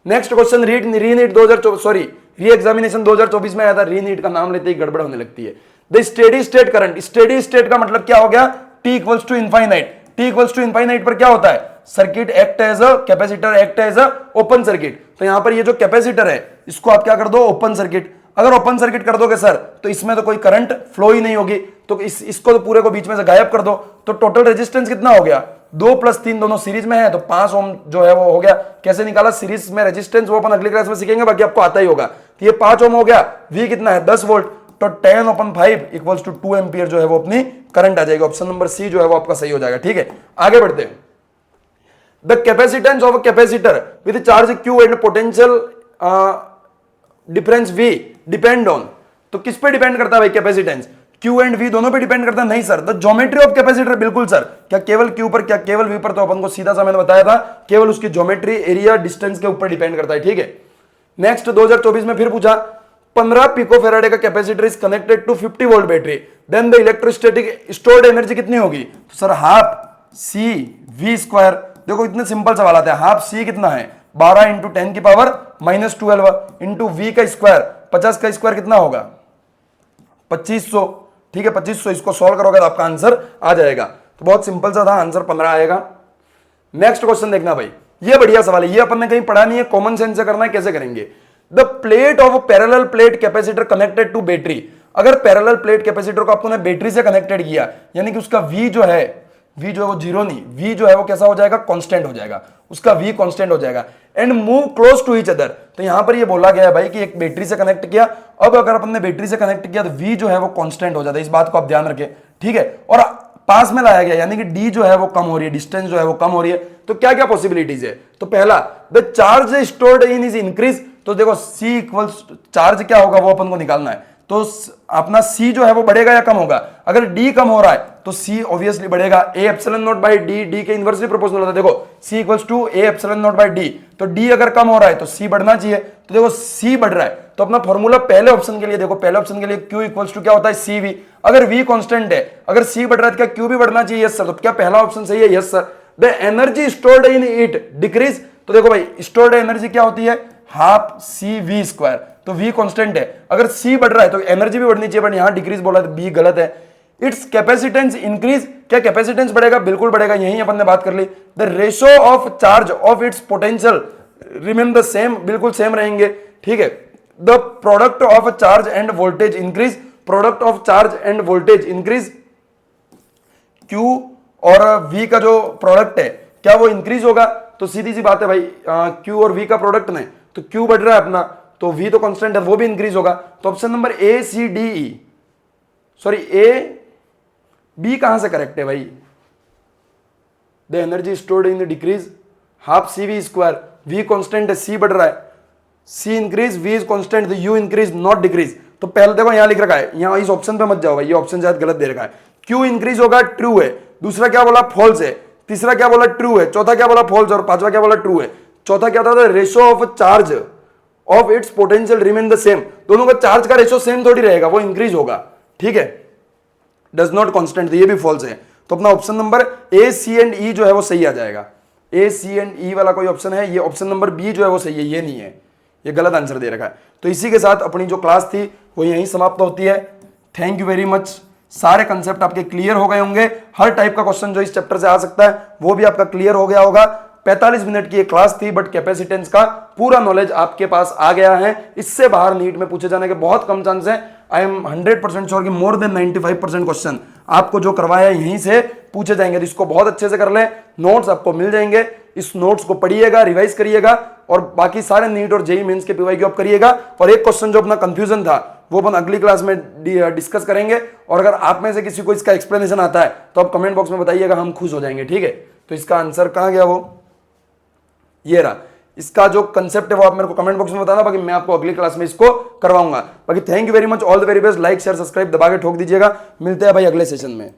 Next question रीनीट 2024 sorry re examination 2024 में आया था। रीनीट का नाम लेते ही गड़बड़ होने लगती है। The steady state current, steady state का मतलब क्या हो गया, T equals to infinite. T equals to infinite पर क्या होता है, circuit act as a capacitor act as a open circuit. तो यहां पर ये जो कैपेसिटर है इसको आप क्या कर दो, ओपन सर्किट। अगर ओपन सर्किट कर दोगे सर तो इसमें तो कोई करंट फ्लो ही नहीं होगी, तो इसको तो पूरे को बीच में से गायब कर दो। तो टोटल रेजिस्टेंस कितना हो गया, 2 + 3 दोनों सीरीज में है, तो 5 ओम जो है वो हो गया। कैसे निकाला सीरीज में रेजिस्टेंस, वो अपन अगली क्लास में सीखेंगे, बाकी आपको आता ही होगा। तो ये 5 ओम हो गया, V कितना है 10 वोल्ट, तो 10/5 इक्वल्स टू 2 एम्पियर जो है वो अपनी करंट आ जाएगी। ऑप्शन नंबर सी जो है वो आपका सही हो जाएगा, ठीक है। आगे बढ़ते हैं। The capacitance of a capacitor with charge Q and potential difference V depend on, तो किस पे डिपेंड करता है भाई कैपेसिटेंस, Q एंड V दोनों पे डिपेंड करता है? नहीं sir, the geometry of capacitor, बिल्कुल सर। क्या केवल Q पर, क्या केवल V पर? तो अपन को सीधा सा मैंने बताया था, केवल उसकी ज्योमेट्री, एरिया, डिस्टेंस के ऊपर डिपेंड करता है, ठीक है। नेक्स्ट 2024 में फिर पूछा, 15 पिकोफैराडे का capacitor is connected to 50 volt battery, then the electrostatic stored energy कितनी होगी? तो सर हाफ CV²। देखो इतने सिंपल सवाल आते हैं। हाफ C कितना है, 12 × 10⁻⁻12 इंटू V का स्क्वायर, 50 का स्क्वायर कितना होगा, 2500, ठीक है। 2500 इसको सॉल्व करोगे तो आपका आंसर आ जाएगा। तो बहुत सिंपल सा था, आंसर 15 आएगा। नेक्स्ट क्वेश्चन देखना भाई, ये बढ़िया सवाल है, ये अपन ने कहीं पढ़ा नहीं है, कॉमन सेंस से करना है। कैसे करेंगे, the plate of parallel plate capacitor connected to battery. अगर पैरेलल प्लेट कैपेसिटर को आपको बैटरी से कनेक्टेड किया, यानी कि उसका V जो है वो जीरो नहीं, V जो है वो कैसा हो जाएगा, कांस्टेंट हो जाएगा, उसका V कांस्टेंट हो जाएगा। And move close to each other, तो यहां पर ये बोला गया है भाई कि एक बैटरी से कनेक्ट किया, अब अगर अपन ने बैटरी से कनेक्ट किया तो V जो है वो कांस्टेंट हो जाता है, इस बात को आप ध्यान रखें, ठीक है। और पास में लाया गया, यानी कि D जो है वो कम हो रही है, डिस्टेंस जो है वो कम हो रही है। तो क्या क्या पॉसिबिलिटीज है, तो पहला, the charge stored in is increase. तो देखो C इक्वल्स चार्ज क्या होगा वो अपन को निकालना है, तो अपना C जो है वो बढ़ेगा या कम होगा। अगर D कम हो रहा है तो C ऑब्वियसली बढ़ेगा, A∈0/D, D के इनवर्सली प्रोपोर्शनल होता है। देखो C इक्वल्स टू A∈0/D, तो D अगर कम हो रहा है तो C बढ़ना चाहिए, तो देखो C बढ़ रहा है। तो अपना फॉर्मूला पहले ऑप्शन के लिए देखो, पहले ऑप्शन के लिए Q इक्वल्स टू क्या होता है, CV। अगर V कांस्टेंट है, अगर C बढ़ रहा है तो क्या Q भी बढ़ना चाहिए? Yes sir. तो क्या पहला ऑप्शन सही है? Yes sir. The energy stored in it decrease, तो देखो भाई स्टोर्ड एनर्जी क्या होती है, हाफ CV²। तो V कांस्टेंट है, अगर C बढ़ रहा है तो एनर्जी भी बढ़नी चाहिए, बट यहां डिक्रीज बोला है, B गलत है। इट्स कैपेसिटेंस इंक्रीज, क्या कैपेसिटेंस बढ़ेगा? बिल्कुल बढ़ेगा, यही अपन ने बात कर ली। The ratio of charge of its potential remain the same, बिल्कुल सेम रहेंगे, ठीक है। The product of charge and voltage increase, product of charge and voltage increase, Q और V का जो प्रोडक्ट है क्या वो इंक्रीज होगा? तो सीधी सी बात है भाई, Q और V का प्रोडक्ट में, तो Q बढ़ रहा है अपना, तो V तो कांस्टेंट है, वो भी इंक्रीज होगा। तो option number A, C, D, E, sorry B कहां से करेक्ट है भाई? The energy stored in the decrease, half CV², V constant है, C बढ़ रहा है, C increase, V is constant, U increase not decrease. तो पहले देखो यहां लिख रखा है, यहां इस ऑप्शन पे मत जाओ भाई, ये ऑप्शन शायद गलत दे रखा है। Q इंक्रीज होगा, ट्रू है। दूसरा क्या बोला, फॉल्स है। तीसरा क्या बोला, ट्रू है। चौथा क्या बोला, फॉल्स। और पांचवा क्या बोला, ट्रू है। चौथा क्या था, ratio of charge of its potential remain the same. दोनों का चार्ज का रेशो सेम थोड़ी रहेगा, वो इंक्रीज होगा, ठीक है, डज नॉट कांस्टेंट, ये भी फॉल्स है। तो अपना option number A, C and E जो है वो सही आ जाएगा। A, C एंड E वाला कोई ऑप्शन है, ये ऑप्शन नंबर B जो है वो सही है, ये नहीं है, ये गलत आंसर दे रखा है। तो इसी के साथ अपनी जो क्लास थी वो यहीं समाप्त होती है। Thank you very much. सारे कंसेप्ट आपके क्लियर हो गए होंगे, हर टाइप का क्वेश्चन जो इस चैप्टर से आ सकता है वो भी आपका क्लियर हो गया होगा। 45 मिनट की ये क्लास थी, बट कैपेसिटेंस का पूरा नॉलेज आपके पास आ गया है। इससे बाहर नीट में पूछे जाने के बहुत कम चांस है। आई एम 100% श्योर कि मोर देन 95% क्वेश्चन आपको जो करवाया यहीं से पूछे जाएंगे। तो इसको बहुत अच्छे से कर ले, नोट्स आपको मिल जाएंगे, इस नोट्स को पढ़िएगा, रिवाइज करिएगा और बाकी सारे नीट और जेईई मेंस के पीवाईक्यू आप करिएगा। और एक क्वेश्चन जो अपना कंफ्यूजन था वो अपन अगली क्लास में डिस्कस करेंगे। और अगर आप में से किसी को इसका एक्सप्लेनेशन आता है तो आप कमेंट बॉक्स में बताइएगा, हम खुश हो जाएंगे। ठीक है, तो इसका आंसर कहां गया, वो ये रहा। इसका जो कंसेप्ट है वो आप मेरे को कमेंट बॉक्स में बताना, बाकी मैं आपको अगली क्लास में इसको करवाऊंगा। बाकी thank you very much, all the very best, like share subscribe दबा के ठोक दीजिएगा। मिलते हैं भाई अगले सेशन में।